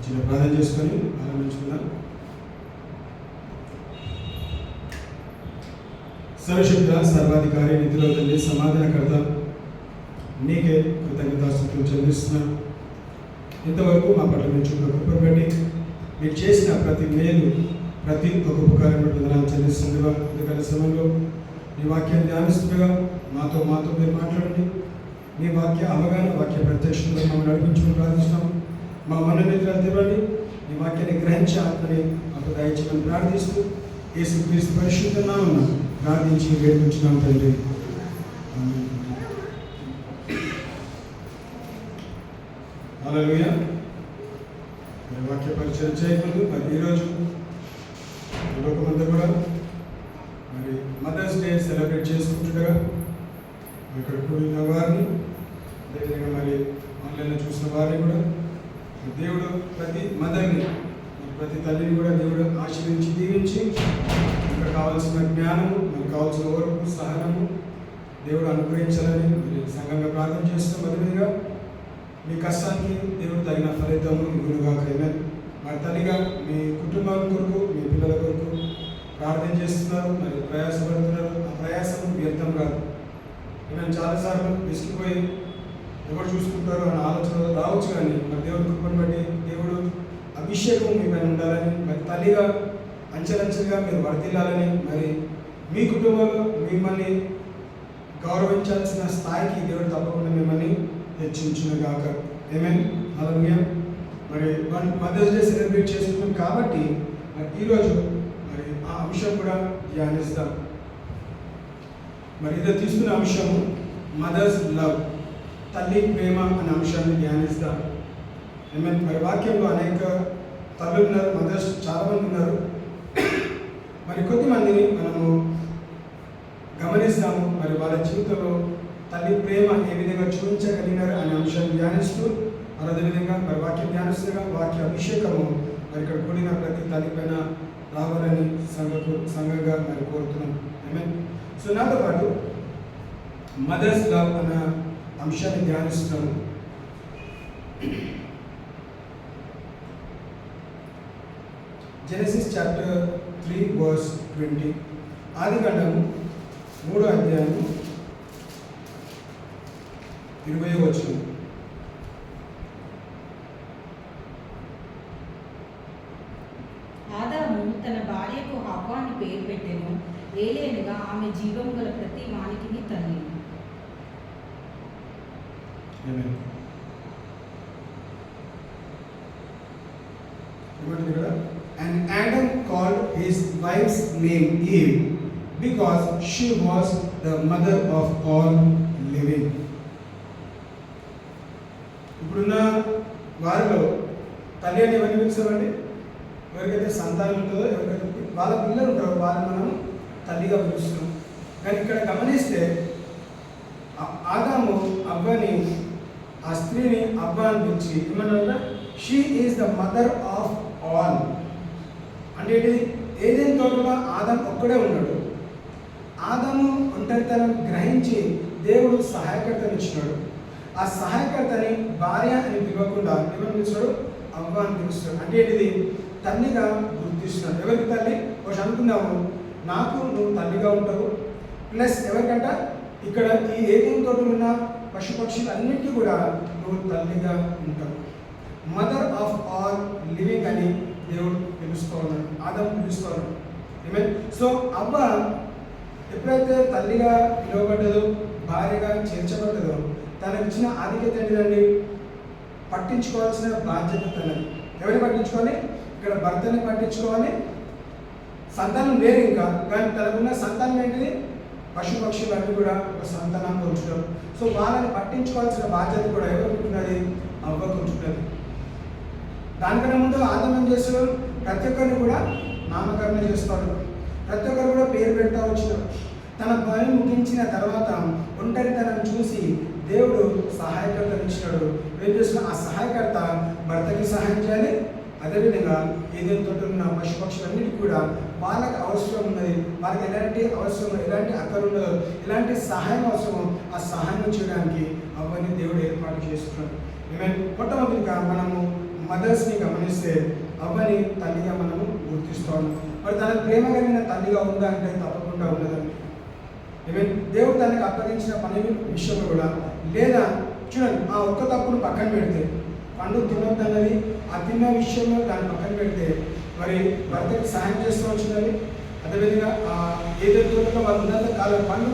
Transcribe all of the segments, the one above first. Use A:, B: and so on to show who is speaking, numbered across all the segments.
A: చిన్న ప్రార్థన చేసుకొని ఆరంభించుకుందాం. సర్వశక్త సర్వాధికారి నిధిలో తండ్రి సమాధానకర్త నీకే కృతజ్ఞతాస్తుతులు చెల్లిస్తున్నాను. ఇంతవరకు మా పట్ల నుంచి కృప పెట్టి మీరు చేసిన ప్రతి మేలు ప్రతి ఒక్క ఉపకారం వందనాలు చెల్లిస్తుండగా ఎందుకంటే సమయంలో నీ వాక్యాన్ని ధ్యానిస్తుండగా మాతో మీరు మాట్లాడండి. నీ వాక్య అవగాహన వాక్య ప్రత్యక్షంలో మమ్మల్ని నడిపించుకుని ప్రార్థిస్తున్నాం. మా మనోనిద్రలు తెరవండి. నీ వాక్యాన్ని గ్రహించి ఆత్మని మాకు దయచేయమని ప్రార్థిస్తూ యేసుక్రీస్తు పరిశుద్ధ నామమున ప్రార్థించి వేడుకుంటున్నాం తండ్రి. హల్లెలూయా. వాక్య పరిచయం చేయకూడదు. మరి ఈరోజు లోకమంతా కూడా మరి మదర్స్ డే సెలబ్రేట్ చేసుకుంటుండగా ఇక్కడ కూడిన వారిని అదేవిధంగా మరి ఆన్లైన్లో చూసిన వారిని కూడా దేవుడు ప్రతి మదర్ని ప్రతి తల్లిని కూడా దేవుడు ఆశీర్వించి దీవించి ఇక్కడ కావాల్సిన జ్ఞానము మనకు కావాల్సిన ఓర్పు సహనము దేవుడు అనుగ్రహించాలని సంఘంగా ప్రార్థన చేస్తాం. అదేవిధంగా మీ కష్టానికి దేవుడు తగిన ఫలితము ఇవ్వనుగాక. మరి తల్లిగా మీ కుటుంబం కొరకు మీ పిల్లల కొరకు ప్రార్థన చేస్తున్నారు, మరి ప్రయాసపడుతున్నారు. ఆ ప్రయాసం వ్యర్థం కాదు. నేను చాలాసార్లు విసిగిపోయి ఎవరు చూసుకుంటారు అనే ఆలోచన రావచ్చు, కానీ మరి దేవుడి కృపను బట్టి దేవుడు అభిషేకం మీ పైన ఉండాలని, మరి తల్లిగా అంచెలంచెలుగా మీరు వర్ధిల్లాలని, మరి మీ కుటుంబంలో మిమ్మల్ని గౌరవించాల్సిన స్థాయికి దేవుడు తప్పకుండా మిమ్మల్ని హెచ్చించునుగాక. ఆమేన్. హల్లెలూయా. మరి మదర్స్ డే సెలబ్రేట్ చేసుకుంటాం కాబట్టి మరి ఈరోజు మరి ఆ అంశం కూడా ధ్యానిస్తాం. మరి ఇదే తీసుకున్న అంశము మదర్స్ లవ్, తల్లి ప్రేమ అనే అంశాన్ని ధ్యానిస్తాం. ఆమేన్. మరి వాక్యంలో అనేక తల్లులు ఉన్నారు, మదర్స్ చాలామంది ఉన్నారు. మరి కొద్దిమందిని మనము గమనిస్తాము. మరి వాళ్ళ జీవితంలో తల్లి ప్రేమ ఏ విధంగా చూపించగలిగినారు అనే అంశాన్ని ధ్యానిస్తూ మరి అదేవిధంగా మరి వాక్యం ధ్యానిస్తుగా వాక్య అభిషేకము మరి ఇక్కడ కూడిన ప్రతి తల్లి పైన రావాలని సంఘంగా మరి కోరుతున్నాం. ఆమేన్. సో నాతో పాటు మదర్స్ లవ్ అన్న అంశాన్ని ధ్యానిస్తున్నాము. Genesis chapter 3 verse 20. ఆదికాండము 3వ అధ్యాయము 20వ వచనం.
B: ఆదాము తన భార్యకు హవ్వ అని పేరు పెట్టెను. ఏలేనగా ఆమె జీవము గల ప్రతి వానికిని తల్లి.
A: And Adam called his wife's name Eve because she was the mother of all living. ఇప్పుడున్న వారిలో తల్లి అని ఎవరిని పిలుస్తామండి? ఎవరికైతే సంతానం ఉంటుందో, ఎవరికైతే వాళ్ళ పిల్లలు ఉంటారో వాళ్ళని మనం తల్లిగా పిలుస్తున్నాం. కానీ ఇక్కడ గమనిస్తే ఆదాము అవ్వని, ఆ స్త్రీని అవ్వ అని పిలిచి ఏమన్నా she is the mother of all. అంటే ఏదైనా తోటలో ఆదాం ఒక్కడే ఉన్నాడు. ఆదాము ఒంటరితనం గ్రహించి దేవుడు సహాయకర్తను ఇచ్చినాడు. ఆ సహాయకర్తని భార్య అని పిలవకుండా ఎవరు పిలుస్తాడు? అవ్వ అని పిలుస్తాడు. అంటే ఏంటిది? తల్లిగా గుర్తిస్తున్నాడు. ఎవరికి తల్లి? ఒకటి అనుకున్నాము, నాకు నువ్వు తల్లిగా ఉంటావు, ప్లస్ ఎవరికంట ఇక్కడ ఈ ఏదైనా తోటలు ఉన్న పశుపక్షులు అన్నిటికీ కూడా నువ్వు తల్లిగా ఉంటావు. మదర్ ఆఫ్ ఆల్ లివింగ్ అని దేవుడు పిలుస్తూ ఉన్నాడు, ఆదాము పిలుస్తూ ఉన్నాడు. ఆమేన్. సో అవ్వ ఎప్పుడైతే తల్లిగా పిలువబడ్డదో, భార్యగా చేర్చబడ్డదో, తనకు ఇచ్చిన ఆధిక్యత ఏంటిదండి? పట్టించుకోవాల్సిన బాధ్యత తనది. ఎవరిని పట్టించుకోవాలి? ఇక్కడ భర్తని పట్టించుకోవాలి. సంతానం వేరు ఇంకా, కానీ తనకున్న సంతానం ఏంటిది? పశుపక్షులన్నీ కూడా ఒక సంతానాన్ని ఉంచడం. సో వాళ్ళని పట్టించుకోవాల్సిన బాధ్యత కూడా ఎవరికి ఉంటున్నది? అవ్వకు ఉంటున్నది. దానికన్నా ముందు ఆదాము ఏం చేస్తాడు? ప్రతి ఒక్కరిని కూడా నామకరణ చేస్తాడు, ప్రతి ఒక్కరు కూడా పేరు పెడతా వచ్చినాడు. తన పని ముగించిన తర్వాత ఒంటరితనం చూసి దేవుడు సహాయకర్తను ఇచ్చినాడు. ఏం చేస్తున్నా? ఆ సహాయకర్త భర్తకి సహాయం చేయాలి. అదేవిధంగా ఏదైనా తోటలు ఉన్న పశుపక్షులన్నిటికీ కూడా వాళ్ళకి అవసరం ఉన్నది, వాళ్ళకి ఎలాంటి అవసరం, ఎలాంటి అక్కర ఉన్నదో, ఎలాంటి సహాయం అవసరమో ఆ సహాయం చేయడానికి అవన్నీ దేవుడు ఏర్పాటు చేస్తున్నాడు. మొట్టమొదటిగా మనము మదర్స్ని గమనిస్తే అవ్వని తల్లిగా మనము గుర్తిస్తాము. మరి తన ప్రేమ కలిగిన తల్లిగా ఉందా అంటే తప్పకుండా ఉన్నదండి. ఈవెన్ దేవుడు తనకు అప్పగించిన పని విషయంలో కూడా, లేదా చూడండి ఆ ఒక్క తప్పును పక్కన పెడితే, పండు తినొద్దన్నది ఆ తిన్న విషయంలో దాన్ని పక్కన పెడితే, మరి భర్తకి సాయం చేస్తూ వచ్చినది. అదేవిధంగా ఏదైతే తోటలో వాళ్ళు ఉన్నంత కాలం పండు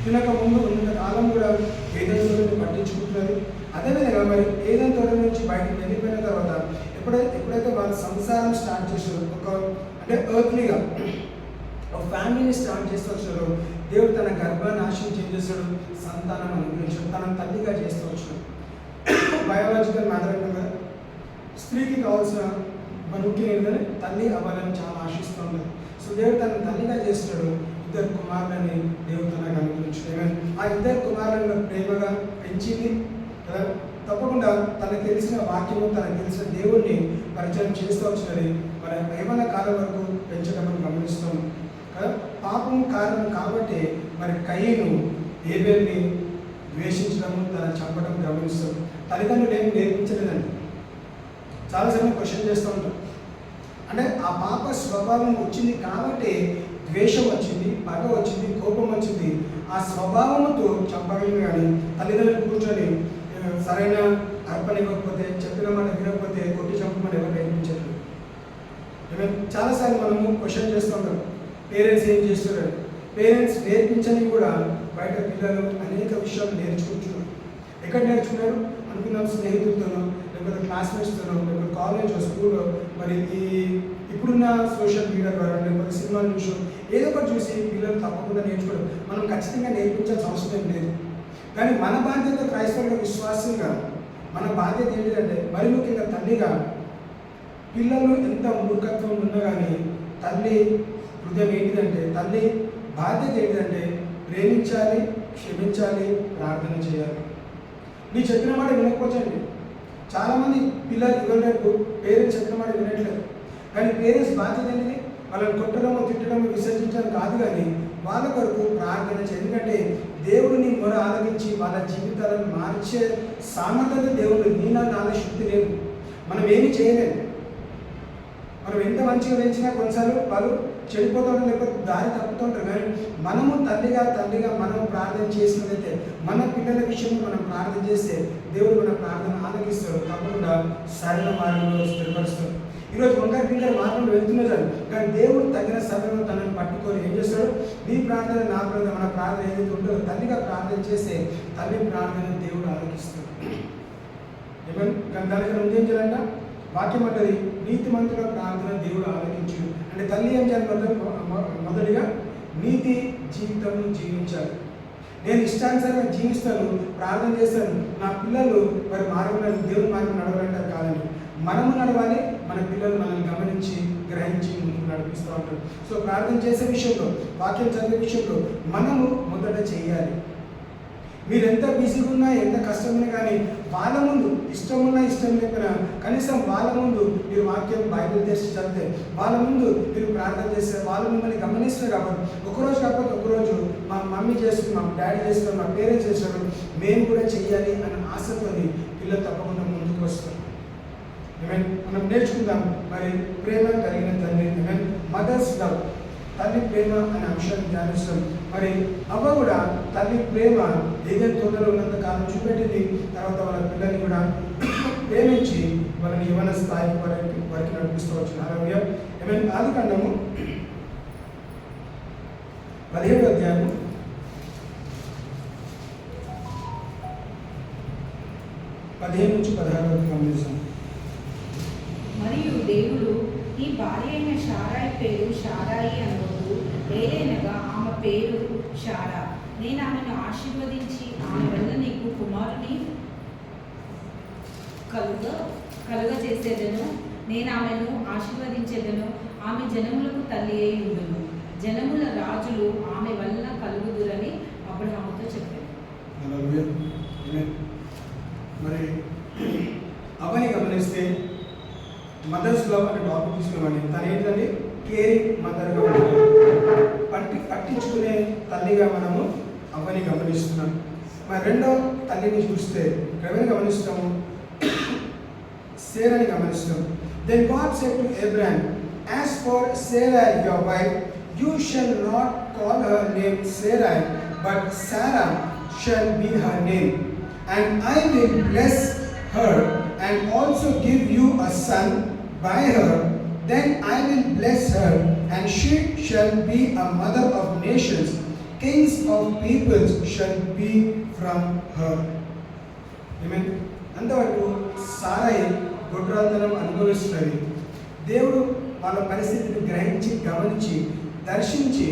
A: తినక ముందు ఉన్నంత కాలం కూడా ఏదైతే తోటని పట్టించుకుంటున్నది. అదేవిధంగా మరి ఏదైతే తోట నుంచి బయటకు వెళ్ళిపోయిన తర్వాత ఎప్పుడైతే వాళ్ళ సంసారం స్టార్ట్ చేస్తారో, అంటే ఎర్త్లీగా ఒక ఫ్యామిలీని స్టార్ట్ చేస్తూ వచ్చారో, దేవుడు తన గర్భాన్ని ఆశించేసాడు, సంతానం అనుగ్రహించాడు, తన తల్లిగా చేస్తూ వచ్చాడు. బయోలాజికల్ మ్యాటర్ అంటే కదా, స్త్రీకి కావాల్సిన ముఖ్యం ఏంటంటే తల్లి అవ్వాలని చాలా ఆశిస్తుంది. సో దేవుడు తన తల్లిగా చేస్తాడు. ఇద్దరు కుమారులని దేవుడు తనకు అనుగ్రహించాడు. ఆ ఇద్దరు కుమారులను ప్రేమగా పెంచింది కదా. తప్పకుండా తనకు తెలిసిన వాక్యము, తనకు తెలిసిన దేవుణ్ణి పరిచయం చేస్తూ వచ్చినది. మరి యవ్వన కాలం వరకు పెంచడం గమనిస్తాం కదా. పాపం కారణం కాబట్టి మరి కయీను హేబెలుని ద్వేషించడం, తన చంపడం గమనిస్తాం. తల్లిదండ్రులు ఏమి నేర్పించలేదండి. చాలాసార్లు క్వశ్చన్ చేస్తూ ఉంటాం. అంటే ఆ పాప స్వభావం వచ్చింది కాబట్టి ద్వేషం వచ్చింది, పగ వచ్చింది, కోపం వచ్చింది. ఆ స్వభావంతో చంపగలిగి కానీ తల్లిదండ్రులు కూర్చొని సరైన అర్పణ ఇవ్వకపోతే, చెప్పిన మాట వినకపోతే కొట్టి చంపమని ఎవరు నేర్పించట్లేదు. చాలాసార్లు మనము క్వశ్చన్ చేస్తుంటాం, పేరెంట్స్ ఏం చేస్తున్నారు. పేరెంట్స్ నేర్పించని కూడా బయట పిల్లలు అనేక విషయాలు నేర్చుకుంటున్నారు. ఎక్కడ నేర్చుకున్నారు అనుకున్నాం, స్నేహితులతోనో, లేకపోతే క్లాస్మేట్స్తోనో, లేకపోతే కాలేజ్ స్కూల్లో, మరి ఇప్పుడున్న సోషల్ మీడియా ద్వారా, లేకపోతే సినిమాలు చూసి ఏదో ఒకటి చూసి పిల్లలు తప్పకుండా నేర్చుకోవడం. మనం ఖచ్చితంగా నేర్పించాల్సిన అవసరం లేదు. కానీ మన బాధ్యత క్రైస్తవుల విశ్వాసంగా మన బాధ్యత ఏంటంటే, మరి ముఖ్యంగా తల్లిగా పిల్లలు ఎంత మూర్ఖత్వం ఉన్నా కానీ తల్లి హృదయం ఏంటిదంటే, తల్లి బాధ్యత ఏంటిదంటే ప్రేమించాలి, క్షమించాలి, ప్రార్థన చేయాలి. నీ చెప్పిన మాట వినకపోవచ్చండి. చాలామంది పిల్లలు ఇవ్వలేపు పేరెంట్స్ చెప్పిన మాట వినట్లేదు. కానీ పేరెంట్స్ బాధ్యత ఏంటిది? వాళ్ళని కొట్టడము, తిట్టడము, విసర్జించడం కాదు, కానీ వాళ్ళ కొరకు ప్రార్థన చేయాలి. ఎందుకంటే దేవుడిని మొర ఆలకించి వాళ్ళ జీవితాలను మార్చే సామర్థ్యత దేవుడు. నీ నాన్న శక్తి లేదు. మనం ఏమీ చేయలేము. మనం ఎంత మంచిగా పెంచినా కొన్నిసార్లు వాళ్ళు చెడిపోతూ ఉంటారు, లేకపోతే దారి తప్పుతూ ఉంటారు. కానీ మనము తల్లిగా మనం ప్రార్థన చేసినట్లయితే, మన పిల్లల విషయంలో మనం ప్రార్థన చేస్తే దేవుడు మన ప్రార్థన ఆలకిస్తాడు. తప్పకుండా సరైన మార్గంలో స్థిరపరుస్తాడు. ఈరోజు వంకాయ పింకర్ మార్గంలో వెళ్తున్నారు, కానీ దేవుడు తగిన సమయంలో తనని పట్టుకొని ఏం చేస్తాడు? నీ ప్రార్థన, నా ప్రార్థన, మన ప్రార్థన ఏదైతే ఉంటుందో తల్లిగా ప్రార్థన చేస్తే తల్లి ప్రార్థన దేవుడు ఆలకిస్తాడు. కానీ దానికి ముందు ఏం చేయాలంట? వాక్యం అంటది, నీతిమంతుల ప్రార్థన దేవుడు ఆలకించును. అంటే తల్లి ఏం చేయాలి? మొదటిగా నీతి జీవితం జీవించాలి. నేను ఇష్టానుసారంగా జీవిస్తాను, ప్రార్థన చేస్తాను, నా పిల్లలు మరి మార్గంలో దేవుని మార్గం నడవాలంటారు కాదండి. మనము నడవాలి, మన పిల్లలు మనల్ని గమనించి గ్రహించి ముందుకు నడిపిస్తూ ఉంటారు. సో ప్రార్థన చేసే విషయంలో, వాక్యం చదివే విషయంలో మనము మొదట చేయాలి. మీరు ఎంత బిజీగా ఉన్నా, ఎంత కష్టమైనా కానీ వాళ్ళ ముందు, ఇష్టం ఉన్నా ఇష్టం లేకపోయినా కనీసం వాళ్ళ ముందు మీరు వాక్యం బైబిల్ తెచ్చి చదివితే, వాళ్ళ ముందు మీరు ప్రార్థన చేస్తే వాళ్ళు మిమ్మల్ని గమనిస్తారు. కాబట్టి ఒకరోజు కాకపోతే ఒకరోజు మా మమ్మీ చేస్తుంది, మా డాడీ చేస్తారు, మా పేరెంట్స్ చేస్తారు, మేము కూడా చెయ్యాలి అనే ఆశతోని పిల్లలు తప్పకుండా ముందుకు వస్తారు. మనం నేర్చుకుందాం మరి ప్రేమ కలిగిన తండ్రి, మదర్స్ లవ్, తల్లి ప్రేమ అనే అంశాన్ని ధ్యానిస్తాం. మరి అవ్వ కూడా తల్లి ప్రేమ ఏదైనా తోటలో ఉన్నంత కాలం చూపెట్టింది. తర్వాత వాళ్ళ పిల్లల్ని కూడా ప్రేమించి వాళ్ళని యవ్వన స్థాయి వరకు నడిపిస్తూ వచ్చిన ఆదికాండము 17వ అధ్యాయము 15 నుంచి 16 వరకు గమనిస్తాం.
B: మరియు దేవుడు, ఈ భార్య అయిన షారాయి పేరు షారాయి అనవద్దు, ఏలైనగా ఆమె పేరు షారా. నేను ఆమెను ఆశీర్వదించి ఆమె వల్ల నీకు కుమారుని కలుగజేసేదను. నేను ఆమెను ఆశీర్వదించేదను. ఆమె జనములకు తల్లి అయి ఉండును. జనముల రాజులు ఆమె వలన కలుగుదురని అబ్రహాముతో చెప్పాడు.
A: మరి అవని గమనిస్తే మదర్స్ లవ్ అనే టాపిక్ తీసుకున్నామని, తను ఏంటంటే కేరింగ్ మదర్గా ఉంటుంది, పట్టించుకునే తల్లిగా మనము అవ్వని గమనిస్తున్నాం. మరి రెండో తల్లిని చూస్తే ఎవరిని గమనిస్తాము? సేరాని గమనిస్తాం. Then God said to Abraham, as for Sarah your wife, you shall not call her name Sarai, but Sarah shall be her name, and I will bless her and also give you a son by her. Then I will bless her, and she shall be a mother of nations. Kings of peoples shall be from her. Amen. అంతవరకు Sarai గొడ్రాతనం అనుభవిస్తున్నది. దేవుడు వాళ్ళ పరిస్థితిని గ్రహించి, గమనించి, దర్శించి,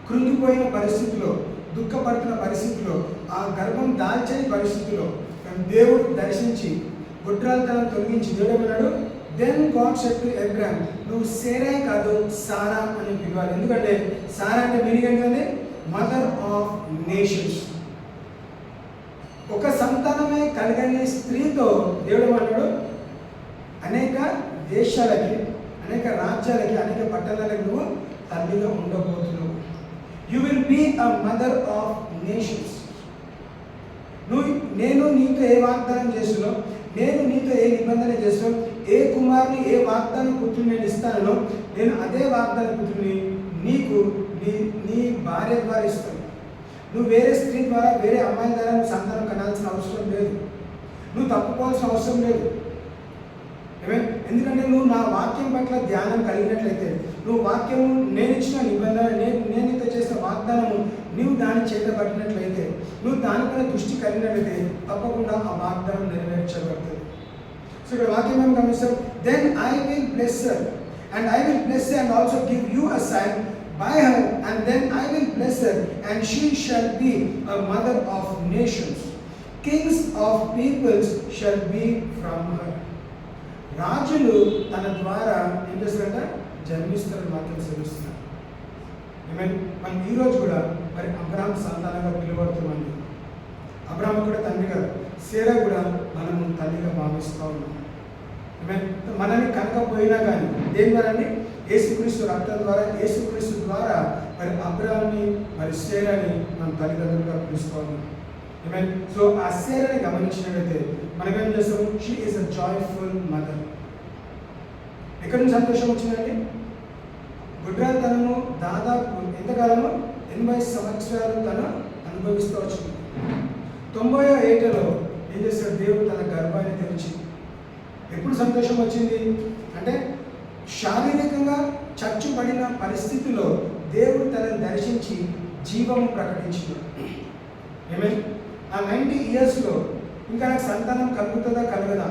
A: కృంగిపోయిన పరిస్థితిలో, దుఃఖపడుతున్న పరిస్థితిలో, ఆ గర్భం దాల్చని పరిస్థితిలో దేవుడు దర్శించి గొడ్రాతనం తొలగించి దేవుడు ఏమన్నాడు, then God said to Abraham, నువ్వు సేరే కాదు సారా అని పిలవాలి. ఎందుకంటే సారా అంటే మీనింగ్ ఏంటంటే మదర్ ఆఫ్ నేషన్స్. ఒక సంతానమే కలిగని స్త్రీతో దేవుడు ఏమన్నాడు, అనేక దేశాలకి, అనేక రాజ్యాలకి, అనేక పట్టణాలకి నువ్వు తల్లిగా ఉండబోతున్నావు. You will be a mother of nations. నేను నీతో ఏ వాగ్దానం చేస్తున్నావు, నేను నీతో ఏ నిబంధన చేస్తున్నావు, ఏ కుమారుని ఏ వాగ్దానం పుత్రుని నేను ఇస్తానో నేను అదే వాగ్దాన పుత్రుని నీకు నీ భార్య ద్వారా ఇస్తాను. నువ్వు వేరే స్త్రీ ద్వారా, వేరే అమ్మాయి ద్వారా నువ్వు సంతానం కనాల్సిన అవసరం లేదు. నువ్వు తప్పుకోవాల్సిన అవసరం లేదు. ఎందుకంటే నువ్వు నా వాక్యం పట్ల ధ్యానం కలిగినట్లయితే, నువ్వు వాక్యం నేను ఇచ్చిన నిబంధన, నేను ఇంత చేసిన వాగ్దానము నువ్వు దాన్ని చేతబట్టినట్లయితే, నువ్వు దానిపైన దృష్టి కలిగినట్లయితే తప్పకుండా ఆ వాగ్దానం నెరవేర్చబడుతుంది. సో ఇక్కడ వాక్యం ఏమి గమనిస్తాం, then I will bless her and I will bless and also give you a sign by her, and then I will bless her, and she shall be a mother of nations. Kings of peoples shall be from her. రాజులు తన ద్వారా ఏం చేస్తారంట, జన్మిస్తారని మాత్రం సెలవిస్తున్నారు. మనం ఈరోజు కూడా మరి అబ్రహాం సంతానంగా పిలువడుతున్నాం. అబ్రహాం కూడా తండ్రి గారు, సేరా కూడా మనము తల్లిగా భావిస్తూ ఉన్నాం. మనల్ని కనకపోయినా కానీ దేని ద్వారా, యేసుక్రీస్తు రక్తం ద్వారా, యేసుక్రీస్తు ద్వారా మరి అబ్రహాంని మరి సేరాని మన తల్లిదండ్రులుగా పిలుస్తూ ఉన్నాం. సో ఆ సేరాని గమనించినట్లయితే మనం ఏం చేస్తాం, she is a joyful mother. ఎక్కడి నుంచి సంతోషం వచ్చిందండి? గుడ్రాతనము దాదాపు ఎంతకాలము 80 సంవత్సరాలు తను అనుభవిస్తూ వచ్చింది. 90వ ఏటలో ఏం చేస్తాడు, దేవుడు తన గర్భాన్ని తెరిచి. ఎప్పుడు సంతోషం వచ్చింది అంటే శారీరకంగా చచ్చుబడిన పరిస్థితిలో దేవుడు తనను దర్శించి జీవము ప్రకటించినాడు. ఆ 90 ఇయర్స్లో ఇంకా నాకు సంతానం కలుగుతుందా కలగదా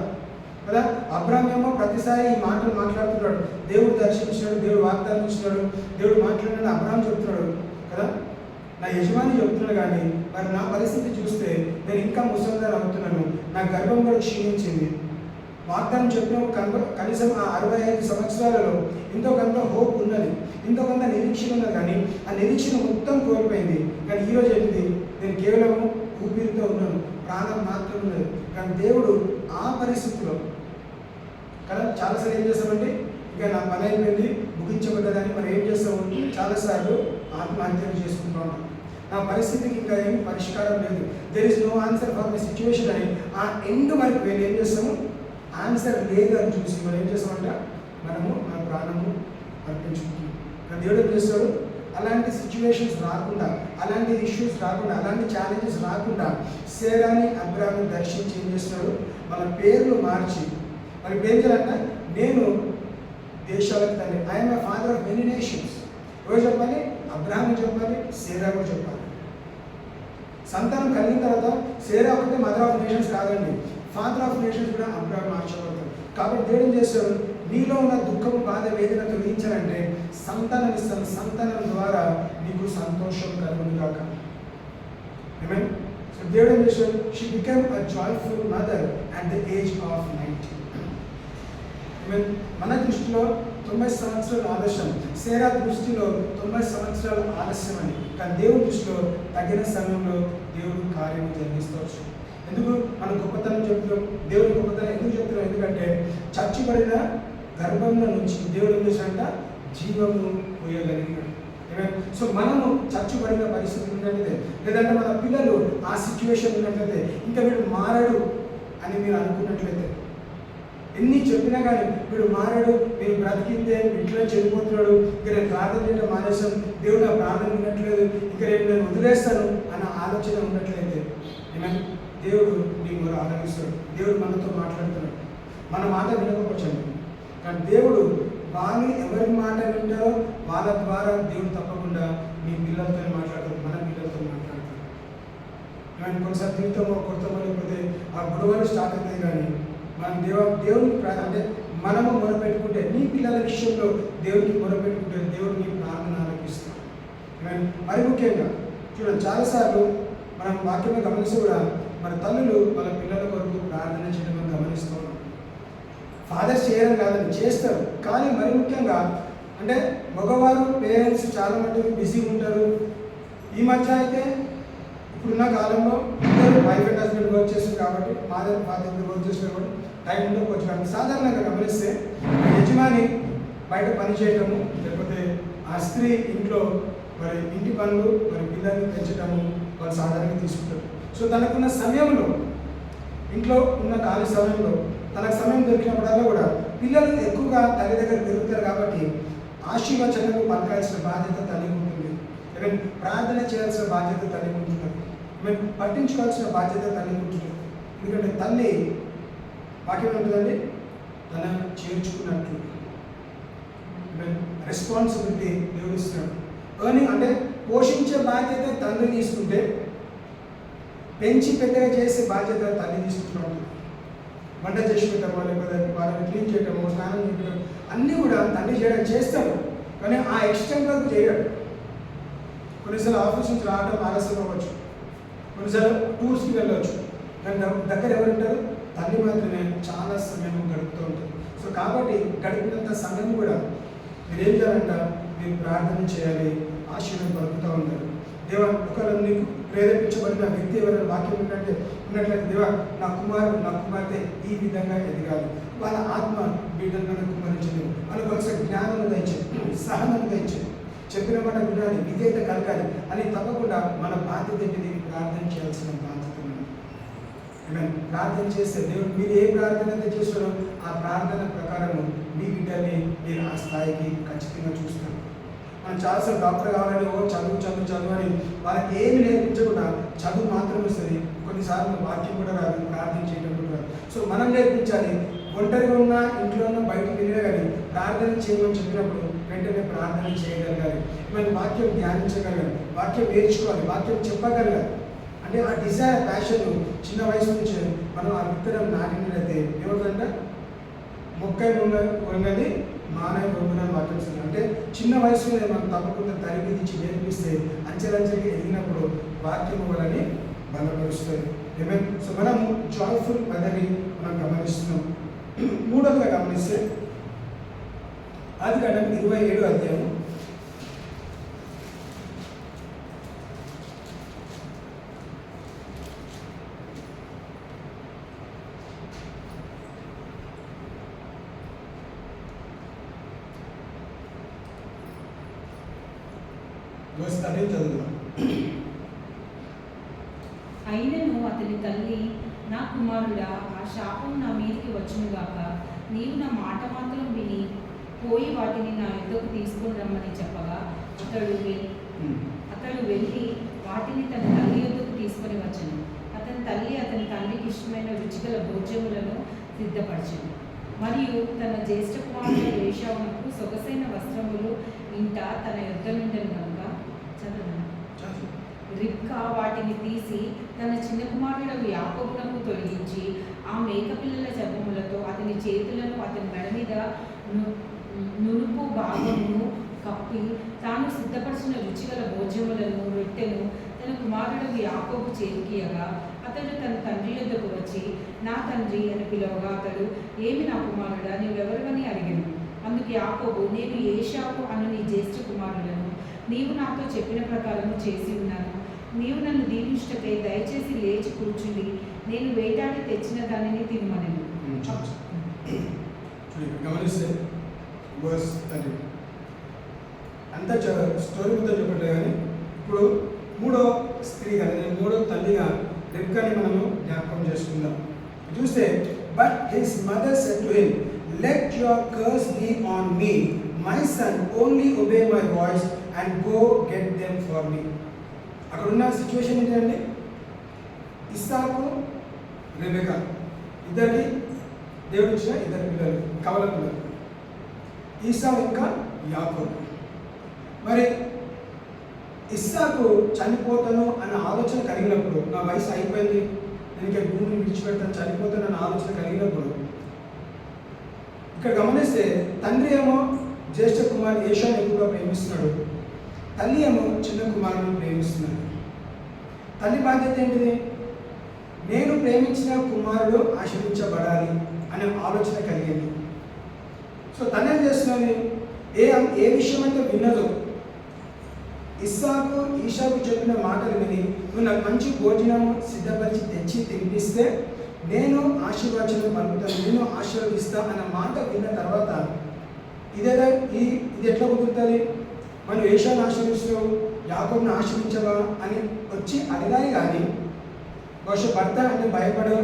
A: కదా. అబ్రహాం ఏమో ప్రతిసారి ఈ మాటలు మాట్లాడుతున్నాడు, దేవుడు దర్శించినాడు, దేవుడు వాగ్దానం ఇచ్చినాడు, దేవుడు మాట్లాడినాడు, అబ్రహాం చెప్తున్నాడు కదా, నా యజమాని చెప్తున్నాడు. కానీ మరి నా పరిస్థితి చూస్తే నేను ఇంకా ముసలిదారు అవుతున్నాను, నా గర్భం కూడా క్షీణించింది. వాగ్దానం చెప్పిన కనీసం ఆ 65 సంవత్సరాలలో ఎంతో కొంత హోప్ ఉన్నది, ఎంతో కొంత నిరీక్షణ ఉన్నది. కానీ ఆ నిరీక్షణ మొత్తం కోల్పోయింది. కానీ ఈరోజు ఏంటిది, నేను కేవలం ఊపిరితో ఉన్నాను, ప్రాణం మాత్రం ఉన్నది. కానీ దేవుడు ఆ పరిస్థితిలో కదా చాలాసార్లు ఏం చేస్తామంటే, ఇంకా నా పని అయిపోయింది, ముగించబడ్డదని మనం ఏం చేస్తాము, చాలాసార్లు ఆత్మహత్యలు చేసుకుంటూ ఉన్నాం. నా పరిస్థితికి ఇంకా ఏం పరిష్కారం లేదు, there is no answer for my situation అని ఆ ఎండ్ వరకు వెళ్ళి ఏం చేస్తాము, ఆన్సర్ లేదు అని చూసి మనం ఏం చేస్తామంట, మనము మన ప్రాణము అర్పించుకుంటాం. కానీ దేవుడు ఏం చేస్తాడు, అలాంటి సిచ్యువేషన్స్ రాకుండా, అలాంటి ఇష్యూస్ రాకుండా, అలాంటి ఛాలెంజెస్ రాకుండా సేరాని అబ్రహాంని దర్శించి ఏం చేస్తాడు, మన పేర్లు మార్చి మరి ఏం చేయాలంట, నేను దేశాలకు తండ్రి, I'm a father of many nations. ఎవరు చెప్పాలి, అబ్రహాం చెప్పాలి, సేరా కూడా చెప్పాలి. సంతానం కలిగిన తర్వాత సేరా ఒకటే మదర్ ఆఫ్ నేషన్స్ కాదండి, ఫాదర్ ఆఫ్ నేషన్స్ కూడా అబ్రహాం మార్చబడతాడు. కాబట్టి దేవుడు ఏం చేస్తాడు, నీలో ఉన్న దుఃఖము, బాధ, వేదన తొలగించాలంటే సంతానం ఇస్తాను, సంతానం ద్వారా నీకు సంతోషం కలుగును గాక. ఆమేన్. సో దేవుడు ఏం చేస్తాడు, she become a joyful mother at the age of 90. ఆమేన్. మన దృష్టిలో 90 సంవత్సరాల ఆలస్యం, సేరా దృష్టిలో 90 సంవత్సరాల ఆలస్యం అని. కానీ దేవుడి దృష్టిలో తగిన సమయంలో దేవుడు కార్యం జరిగిస్తవచ్చు. ఎందుకు మనం గొప్పతనం చెప్తున్నాం, దేవుడి గొప్పతనం ఎందుకు చెప్తున్నాం, ఎందుకంటే చచ్చిపడిన గర్భంలో నుంచి దేవుడు ఏం చేశాడంట, జీవము పోయగలిగినాడు. సో మనము చచ్చుబడిన పరిస్థితి ఉన్నట్లయితే, లేదంటే మన పిల్లలు ఆ సిచ్యువేషన్ ఉన్నట్లయితే, ఇంకా వీడు మారడు అని మీరు అనుకున్నట్లయితే ఎన్ని చెప్పినా కానీ వీడు మారాడు, మీరు బ్రతికిందే ఇంట్లో చెడిపోతున్నాడు, ఇక నేను ప్రార్థన చేయడం మానేశాం, దేవుడు నా ప్రార్థన వినట్లేదు, ఇక నేను వదిలేస్తాను అన్న ఆలోచన ఉన్నట్లయితే ఏమైనా దేవుడు నీ మొర ఆలోచిస్తాడు. దేవుడు మనతో మాట్లాడుతున్నాడు. మన మాట వినకపోవచ్చండి, కానీ దేవుడు వాళ్ళు ఎవరి మాట వింటారో వాళ్ళ ద్వారా దేవుడు తప్పకుండా మీ పిల్లలతో మాట్లాడతారు, మన పిల్లలతో మాట్లాడతారు. కానీ కొన్నిసారి తిరుగుతామో కొడతామో లేకపోతే ఆ గొడవలు స్టార్ట్ అవుతాయి. కానీ మనం దేవుడిని అంటే మనము మొరపెట్టుకుంటే, నీ పిల్లల విషయంలో దేవుడికి మొరపెట్టుకుంటే దేవుడు నీ ప్రార్థన ఆలకిస్తాడు. మరి ముఖ్యంగా చూడండి, చాలాసార్లు మనం వాక్యంలో గమనిస్తూ కూడా మన తల్లులు వాళ్ళ పిల్లల కొరకు ప్రార్థన చేయడం మనం గమనిస్తూ ఉన్నాం. ఫాదర్స్ చేయడం కాదని చేస్తారు, కానీ మరి ముఖ్యంగా అంటే మగవారు పేరెంట్స్ చాలా మటుకు బిజీగా ఉంటారు. ఈ మధ్య అయితే ఇప్పుడున్న కాలంలో ఇద్దరు వైఫ్ అండ్ హస్బెండ్ వర్క్ చేస్తారు కాబట్టి, ఫాదర్ వర్క్ చేస్తారు కాబట్టి టైం ఉండకపోవచ్చు. కానీ సాధారణంగా గమనిస్తే యజమాని బయట పని చేయటము, లేకపోతే ఆ స్త్రీ ఇంట్లో మరి ఇంటి పనులు, మరి పిల్లల్ని పెంచడము వాళ్ళు సాధారణంగా తీసుకుంటారు. సో తనకున్న సమయంలో, ఇంట్లో ఉన్న ఖాళీ సమయంలో తనకు సమయం దొరికినప్పుడల్లా కూడా పిల్లలు ఎక్కువగా తల్లి దగ్గర పెరుగుతారు కాబట్టి ఆశీర్వచనలు పలకాల్సిన బాధ్యత తల్లి ఉంటుంది. ప్రార్థన చేయాల్సిన బాధ్యత తల్లి ఉంటుంది. పట్టించుకోవాల్సిన బాధ్యత తల్లి ఉంటుంది. ఎందుకంటే తల్లి వాక్యం ఉంటుందండి, తన చేర్చుకున్నట్లు రెస్పాన్సిబిలిటీ దేవుడు ఇస్తున్నాడు. ఎర్నింగ్ అంటే పోషించే బాధ్యత తండ్రి తీసుకుంటే, పెంచి పెద్దగా చేసే బాధ్యత తల్లి తీసుకుంటున్నాడు. వంట చేసి పెట్టడమో, లేకపోతే వాళ్ళని క్లీన్ చేయటమో, స్నానం చేయడం అన్నీ కూడా తండ్రి చేయడం చేస్తాడు, కానీ ఆ ఎక్స్టెంట్ వరకు చేయడు. కొన్నిసార్లు ఆఫీస్ నుంచి రావడం ఆలస్యం అవ్వచ్చు, కొన్నిసార్లు టూర్స్కి వెళ్ళవచ్చు, కానీ దగ్గర ఎవరు ఉంటారు? తల్లి మాత్రమే చాలా సమయం గడుపుతూ ఉంటుంది. సో కాబట్టి గడిపినంత సమయం కూడా మీరు ఏం చేయాలంట, మీరు ప్రార్థన చేయాలి, ఆశీర్వాదం పలుకుతూ ఉంటారు. దేవా, ఒకవేళ నీకు ప్రేరేపించబడిన వ్యక్తి ఎవరైనా వాక్యం ఉన్నట్లయితే, దేవా నా కుమారుడు నా కుమార్తె ఈ విధంగా ఎదగాలి, వాళ్ళ ఆత్మ బిడ్డలను కుమరించదు, వాళ్ళకి ఒకసారి జ్ఞానం దయచేది, సహనం దయచేది, చెప్పిన మాట వినాలి, విధేయత కలగాలి అని తప్పకుండా మన బాధ్యత ఏంటిది? ప్రార్థన చేయాల్సిన బాధ్యత. ప్రార్థన చేస్తే దేవుడు మీరు ఏ ప్రార్థన అయితే చేస్తారో ఆ ప్రార్థన ప్రకారము మీ బిడ్డని మీరు ఆ స్థాయికి ఖచ్చితంగా చూస్తారు. మనం చాలాసార్లు డాక్టర్ కావాలని చదువు అని వాళ్ళకి ఏమి నేర్పించకుండా చదువు మాత్రం వస్తుంది, కొన్నిసార్లు వాక్యం కూడా రాదు, ప్రార్థన చేయడం కూడా రాదు. సో మనం నేర్పించాలి. ఒంటరిగా ఉన్నా, ఇంట్లో ఉన్న, బయటకు వెళ్ళినా కానీ ప్రార్థన చేయమని చెప్పినప్పుడు వెంటనే ప్రార్థన చేయగలగాలి. మనం వాక్యం ధ్యానించగలగాలి, వాక్యం నేర్చుకోవాలి, వాక్యం చెప్పగలగాలి. అంటే ఆ డిజైర్, ప్యాషన్ చిన్న వయసు నుంచి మనం ఆ విత్తనం నాటినట్లయితే ఏమవుతుందంట, మొక్కై ఉన్నది మానవ వంగునని వాక్యం వస్తుంది. అంటే చిన్న వయసులో మనం తప్పకుండా తరిగిదించి నేర్పిస్తే అంచెలంచెలకి ఎదిగినప్పుడు వాక్యం వాళ్ళని బలపరుస్తుంది. సో మనం జాయ్ఫుల్ మదర్ని మనం గమనిస్తున్నాం. మూడవగా గమనిస్తే ఆదికాండం 27వ అధ్యాయం 13 చదువుదాం.
B: అయినను అతని తల్లి, నా కుమారుడా, ఆ శాపం నా మీదికి వచ్చునుగాక, నీవు నా మాట మాత్రం విని పోయి వాటిని నా యుద్ధకు తీసుకుని రమ్మని చెప్పగా అతడు వెళ్ళి వాటిని తన తల్లి యుద్ధకు తీసుకొని వచ్చాను. అతని తల్లి అతని తండ్రికి ఇష్టమైన రుచిగల భోజ్యములను సిద్ధపరచను. మరియు తన జ్యేష్ఠ కుమారుడు ఏశావునకు సొగసైన వస్త్రములు ఇంట తన యుద్ధ నుండెను కనుక రిబ్కా వాటిని తీసి తన చిన్న కుమారుడు యాకోబునకు తొలగించి ఆ మేకపిల్లల చర్మములతో అతని చేతులను అతని మెడ మీద నునుపు భాగమును కప్పి తాను సిద్ధపరిచిన రుచిగల భోజ్యములను రొట్టెను తన కుమారుడు యాకోబు చేతికియగా అతడు తన తండ్రి యొద్దకు వచ్చి నా తండ్రి అని పిలవగా అతడు, ఏమి నా కుమారుడా, నీవెవరివని అడిగాను. అందుకు యాకోబు, నేను ఏశావు అను నీ జ్యేష్ఠ కుమారులను నీవు నాతో చెప్పిన ప్రకారము చేసి ఉన్నాను. నీవు నన్ను దీవించుటకై దయచేసి లేచి కూర్చుండి నేను వేటాడి తెచ్చిన దానిని తినమనెను.
A: గమనిస్తే అంత స్టోరీ మొత్తం చెప్పట్లే, కానీ ఇప్పుడు మూడో స్త్రీ కానీ మూడో తల్లిగా రిబ్కాని మనము జ్ఞాపకం చేసుకుందాం. చూస్తే But his mother said to him, let your curse be on me. My son, only obey my voice and go get them for me. అక్కడ ఉన్న సిచ్యువేషన్ ఏంటంటే ఇస్సాకు రెబెకా ఇద్దరికి దేవుడు ఇచ్చిన ఇద్దరు పిల్లలు, కవల పిల్లలు, ఈసాకు ఇంకా యాకోబు. మరి ఇస్సాకు చనిపోతాను అన్న ఆలోచన కలిగినప్పుడు, నా వయసు అయిపోయింది, నేను ఇక భూమిని విడిచిపెడతాను, చనిపోతాను అన్న ఆలోచన కలిగినప్పుడు ఇక్కడ గమనిస్తే తండ్రి ఏమో జ్యేష్ఠ కుమారుడు ఏషాను ఎక్కువగా ప్రేమిస్తున్నాడు, తల్లి ఏమో చిన్న కుమారుని ప్రేమిస్తున్నాడు. తల్లి బాధ్యత ఏంటిది? నేను ప్రేమించిన కుమారుడు ఆశీర్వించబడాలి అనే ఆలోచన కలిగింది. సో తనేం చేస్తున్నది? ఏ విషయం అయితే విన్నదో, ఇస్సాకు ఈశాకు చెప్పిన మాటలు విని, నువ్వు నాకు మంచి భోజనము సిద్ధపరిచి తెచ్చి తినిపిస్తే నేను ఆశీర్వచనం పలుకుతాను, నేను ఆశీర్వదిస్తా అన్న మాట విన్న తర్వాత ఇది ఎట్లా కుదురుతుంది? మనం ఏషాను ఆశీర్విస్తున్నావు, యాకోబుని ఆశీర్వించవా అని వచ్చి అడిగాయి. కానీ బహుశా భర్త అంటే భయపడు,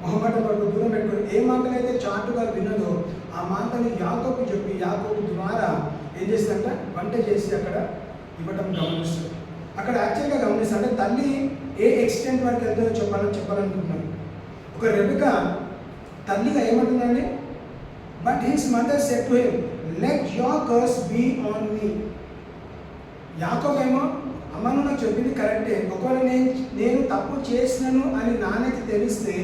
A: మొహమాట పడు, దూరం పెట్టుకుని ఏ మాటలైతే చాటుగా విన్నదో ఆ మాటలు యాకోబు చెప్పి యాకోబు ద్వారా ఏం చేసిందంట? వంట చేసి అక్కడ ఇవ్వటం గమనిస్తుంది. అక్కడ యాక్చువల్గా గమనిస్తే అంటే తల్లి ఏ ఎక్స్టెంట్ వరకు వెళ్తుందో చెప్పాలనుకుంటున్నాను. ఒక రెబెకా తల్లిగా ఏమంటుందండి? But his mother said to him, let your curse be on me. యాకోబు ఏమో, అమ్మ నువ్వు నాకు చెప్పింది కరెక్టే, ఒకవేళ నేను తప్పు చేసినాను అని నాన్నకి తెలిస్తే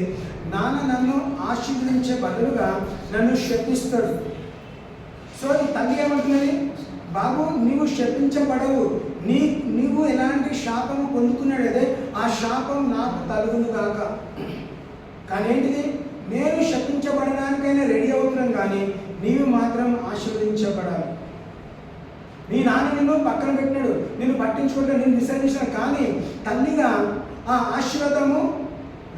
A: నాన్న నన్ను ఆశీర్వదించే బదులుగా నన్ను శపిస్తాడు. సో ఈ తల్లి ఏమంటున్నది? బాబు నీవు శపించబడవు, నీవు ఎలాంటి శాపము పొందుకున్నాడు అదే ఆ శాపం నాకు తలుగును కాక. కానీ ఏంటిది? నేను శపించబడడానికైనా రెడీ అవుతున్నాను, కానీ నీవు మాత్రం ఆశీర్వదించబడాలి. నీ నాన్న నిన్ను పక్కన పెట్టినాడు, నిన్ను పట్టించుకుంటే నేను విసర్జించాను, కానీ తల్లిగా ఆ ఆశీర్వాదము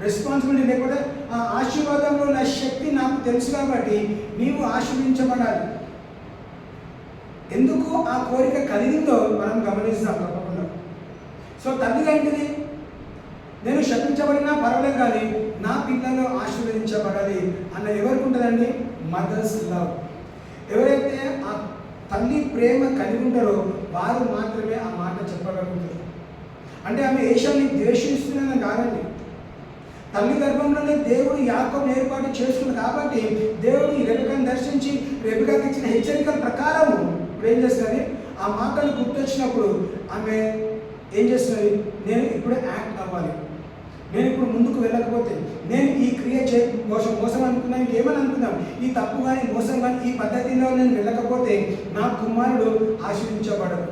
A: రెస్పాన్సిబిలిటీ లేకపోతే ఆ ఆశీర్వాదంలో నా శక్తి నాకు తెలుసు కాబట్టి నీవు ఆశీర్వించబడాలి. ఎందుకు ఆ కోరిక కలిగిందో మనం గమనిస్తాం తప్పకుండా. సో తల్లిగా ఏంటిది? నేను శపించబడినా పర్వాలేదు, కానీ నా పిల్లలు ఆశీర్వదించబడాలి అన్న ఎవరికి ఉంటుందండి? Mother's love. ఎవరైతే ఆ తల్లి ప్రేమ కలిగి ఉంటారో వారు మాత్రమే ఆ మాట చెప్పగలుగుతారు. అంటే ఆమె ఏషాన్ని ద్వేషిస్తుందని కాదండి. తల్లి గర్భంలోనే దేవుడు యాకోబుని ఏర్పాటు చేసుకుంది కాబట్టి దేవుడు ఈ రెబెకాను దర్శించి రెబెకాకి ఇచ్చిన హెచ్చరికల ప్రకారము ఇప్పుడు ఏం చేస్తుంది? ఆ మాటలు గుర్తొచ్చినప్పుడు ఆమె ఏం చేస్తున్నది? నేను ఇప్పుడు యాక్ట్ అవ్వాలి, నేను ఇప్పుడు ముందుకు వెళ్ళకపోతే, నేను ఈ క్రియ మోసం అనుకున్నాను, ఇంకేమని అనుకున్నాం, ఈ తప్పు కానీ మోసం కానీ ఈ పద్ధతిలో నేను వెళ్ళకపోతే నా కుమారుడు ఆశీర్వించబడడు,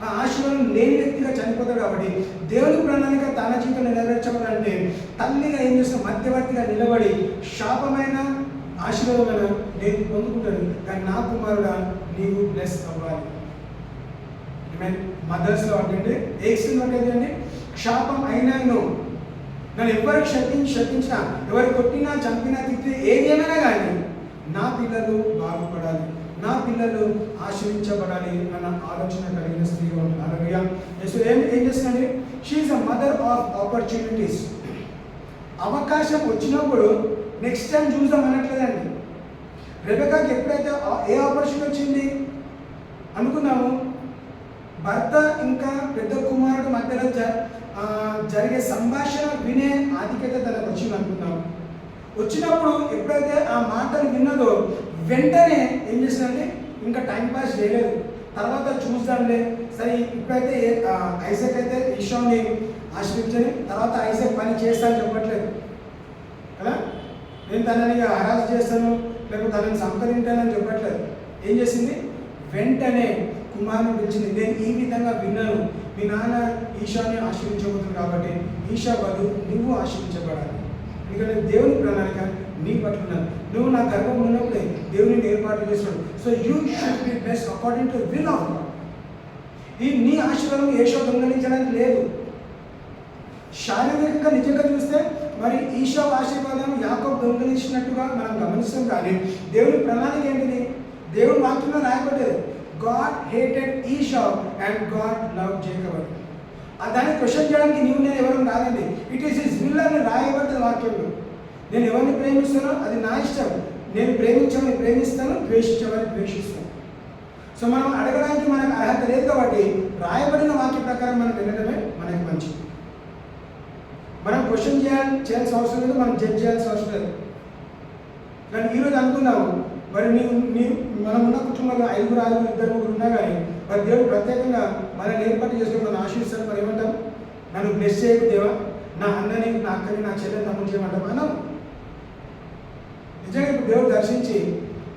A: ఆ ఆశీర్వాదం లేని వ్యక్తిగా చనిపోతాడు. కాబట్టి దేవుని ప్రణాళిక తన జీవితంలో నెరవేర్చబడాలంటే తల్లిగా ఏం చేస్తాం? మధ్యవర్తిగా నిలబడి శాపమైన ఆశీర్వాదమైన నేను పొందుకుంటాను, కానీ నా కుమారుడా నీవు బ్లెస్ అవ్వాలి. మదర్స్లో అంటే ఏ ఎక్స్టెంట్ అంటే ఏంటంటే శాపం అయినాను, నన్ను ఎవరికి శపించినా, ఎవరు కొట్టినా, చంపినా, తిట్టినా, ఏదేమైనా కానీ నా పిల్లలు బాగుపడాలి, నా పిల్లలు ఆశీర్వించబడాలి అన్న ఆలోచన కలిగిన స్త్రీగా ఉంటుంది. ఏం చేస్తుందండి? She is a mother of opportunities. అవకాశం వచ్చినప్పుడు నెక్స్ట్ టైం చూద్దాం అనట్లేదండి. రెబెకాకి ఎప్పుడైతే ఏ ఆపర్చునిటీ వచ్చింది అనుకున్నాము, భర్త ఇంకా పెద్ద కుమారుడు మధ్యలో జరిగే సంభాషణ వినే ఆధిక్యత తనకు వచ్చింది అనుకున్నాము. వచ్చినప్పుడు ఎప్పుడైతే ఆ మాటలు విన్నదో వెంటనే ఏం చేసిందంటే ఇంకా టైంపాస్ చేయలేదు, తర్వాత చూద్దాంలే, సరే ఇప్పుడైతే ఐజాక్ అయితే ఈశాని ఆశ్రయించని తర్వాత ఐజాక్ పని చేస్తానని చెప్పట్లేదు కదా, నేను తనని హరాస్ చేస్తాను లేకపోతే తనని సంప్రదించానని చెప్పట్లేదు. ఏం చేసింది? వెంటనే కుమారుని పిలిచింది. నేను ఈ విధంగా విన్నాను, మీ నాన్న ఈశాని ఆశ్రయించబోతుంది కాబట్టి ఈశా బదులు నువ్వు ఆశ్రయించబడాలి, ఎందుకంటే దేవుని ప్రణాళిక నీ పట్ల ఉన్నది. నువ్వు నా గర్భం ఉన్నప్పుడే దేవుని ఏర్పాటు చేస్తాడు. So you should be best according to will of God. ఈ నీ ఆశీర్వాదం ఏషో దొంగలించడానికి లేదు. శారీరకంగా నిజంగా చూస్తే మరి ఈశా ఆశీర్వాదం యాకోబు దొంగలించినట్టుగా మనం గమనిస్తాం, కానీ దేవుని ప్రణాళిక ఏంటిది? దేవుని వాక్యంలో రాయబడ్డది, God hated Esau and God love Jacob. దాన్ని క్వశ్చన్ చేయడానికి నీవు నేను ఎవరు రాదండి. ఇట్ ఈస్ హిస్ విల్ అని రాయబడ్డది వాక్యంలో. నేను ఎవరిని ప్రేమిస్తానో అది నా ఇష్టం. నేను ప్రేమించమని ప్రేమిస్తాను, ద్వేషించమని ద్వేషిస్తాను. సో మనం అడగడానికి మనకు అర్హత లేదు కాబట్టి రాయబడిన వాక్య ప్రకారం మనం వినడమే మనకి మంచిది. మనం క్వశ్చన్ చేయాల్సిన అవసరం లేదు, మనం జడ్జ్ చేయాల్సిన అవసరం లేదు. కానీ ఈరోజు అనుకున్నాము మరి మనం ఉన్న కుటుంబంలో 5 6 2 3 ఉన్నా కానీ మరి దేవుడు ప్రత్యేకంగా మనల్ని ఏర్పాటు చేసుకుని మనం ఆశీర్వదిస్తాడు. మరి ఏమంటాం? నన్ను బ్లెస్ చేయకు దేవా, నా అన్నని, నా అక్కని, నా చెల్లెని తమ్ముడు చేయమంటాం అన్నాం. నిజంగా ఇప్పుడు దేవుడు దర్శించి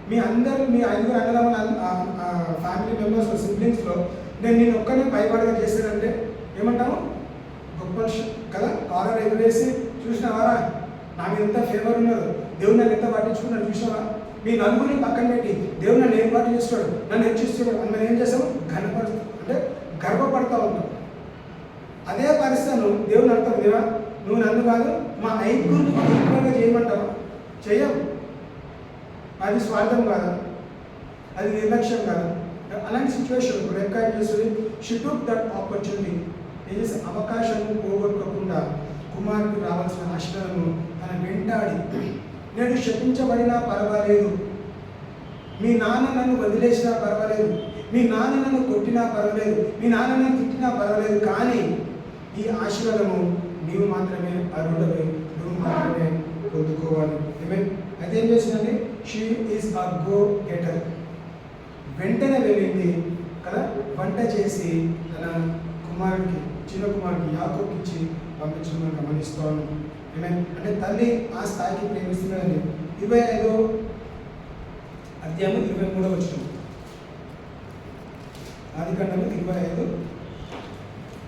A: మీ 5 అన్నదమ్ముల ఫ్యామిలీ మెంబర్స్ సిబ్లింగ్స్లో నేను ఒక్కరిని పైపాటుగా చేస్తానంటే ఏమంటాము? గొప్ప కదా. కాలర్ ఎదురేసి చూసినవారా నా మీద ఎంత ఫేవర్ ఉన్నదో, దేవుడు నన్ను ఎంత పట్టించుకున్నాడు చూసినావా. మీ నలుగురిని పక్కన పెట్టి దేవుడు నన్ను ఏర్పాటు చేస్తాడు, నన్ను హెచ్చిస్తాడు అని మనం ఏం చేస్తాము? అంటే గర్వపడతా ఉంటాం. అదే పరిస్థితులను దేవుని అంటావు, దేవా నువ్వు నన్ను కాదు మా 5 ఈక్వల్గా చేయమంటావా? చెయ్యం. అది స్వార్థం కాదా? అది నిర్లక్ష్యం కాదా? అలాంటి సిచ్యువేషన్ ఇప్పుడు ఎక్కడ చేస్తుంది? She took that opportunity. ఏం చేసే అవకాశాన్ని పోగొట్టుకోకుండా కుమారుడికి రావాల్సిన ఆశలను తన వెంటాడి, నేను శపించబడినా పర్వాలేదు, మీ నాన్న నన్ను వదిలేసినా పర్వాలేదు, మీ నాన్న నన్ను కొట్టినా పర్వాలేదు, మీ నాన్న నన్ను తిట్టినా పర్వాలేదు, కానీ ఈ ఆశీర్వాదము నీవు మాత్రమే అర్హుడవే, నువ్వు మాత్రమే పొందుకోవాలి. అయితే ఏం చేసిందండి? She is a go getter. వెంటనే వెళ్ళింది కదా, వంట చేసి తన కుమారుడికి, చిన్న కుమారుడికి యాకోబుకి ఇచ్చి పంపించడం గమనిస్తాను. అంటే తల్లి ఆ స్థాయికి ప్రేమిస్తున్నదండి. 25వ అధ్యాయం 23వ వచనం. ఆదికాండము 25.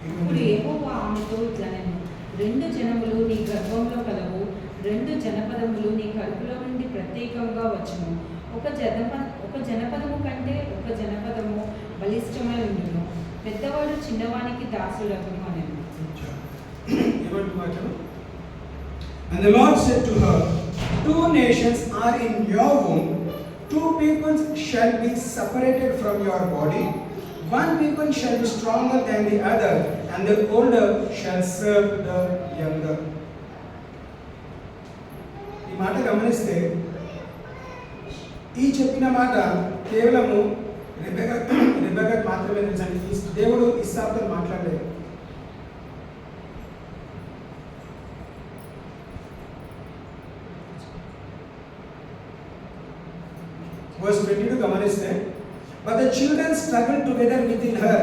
B: ఇప్పుడు యెహోవా ఆమెతో ఇట్లనెను, 2 జనములు నీ గర్భంలో కలవు, 2 జనపదములు నీ కడుపులో నుండి ప్రత్యేకంగా వచ్చును. ఒక జనపదము కంటే ఒక జనపదము బలిష్టమై ఉండును, పెద్దవాడు చిన్నవానికి దాసుడగును అనెను.
A: And the Lord said to her, 2 nations are in your womb, 2 peoples shall be separated from your body, 1 people shall be stronger than the other, and the older shall serve the younger. ఈ మాట గమనిస్తే ఈ చెప్పిన మాట కేవలము Rebecca మాత్రమే తెలుసండి. దేవుడు ఇస్సాకుతో మాట్లాడలేదు. Verse 22 గమనిస్తే, but the children struggled together within her,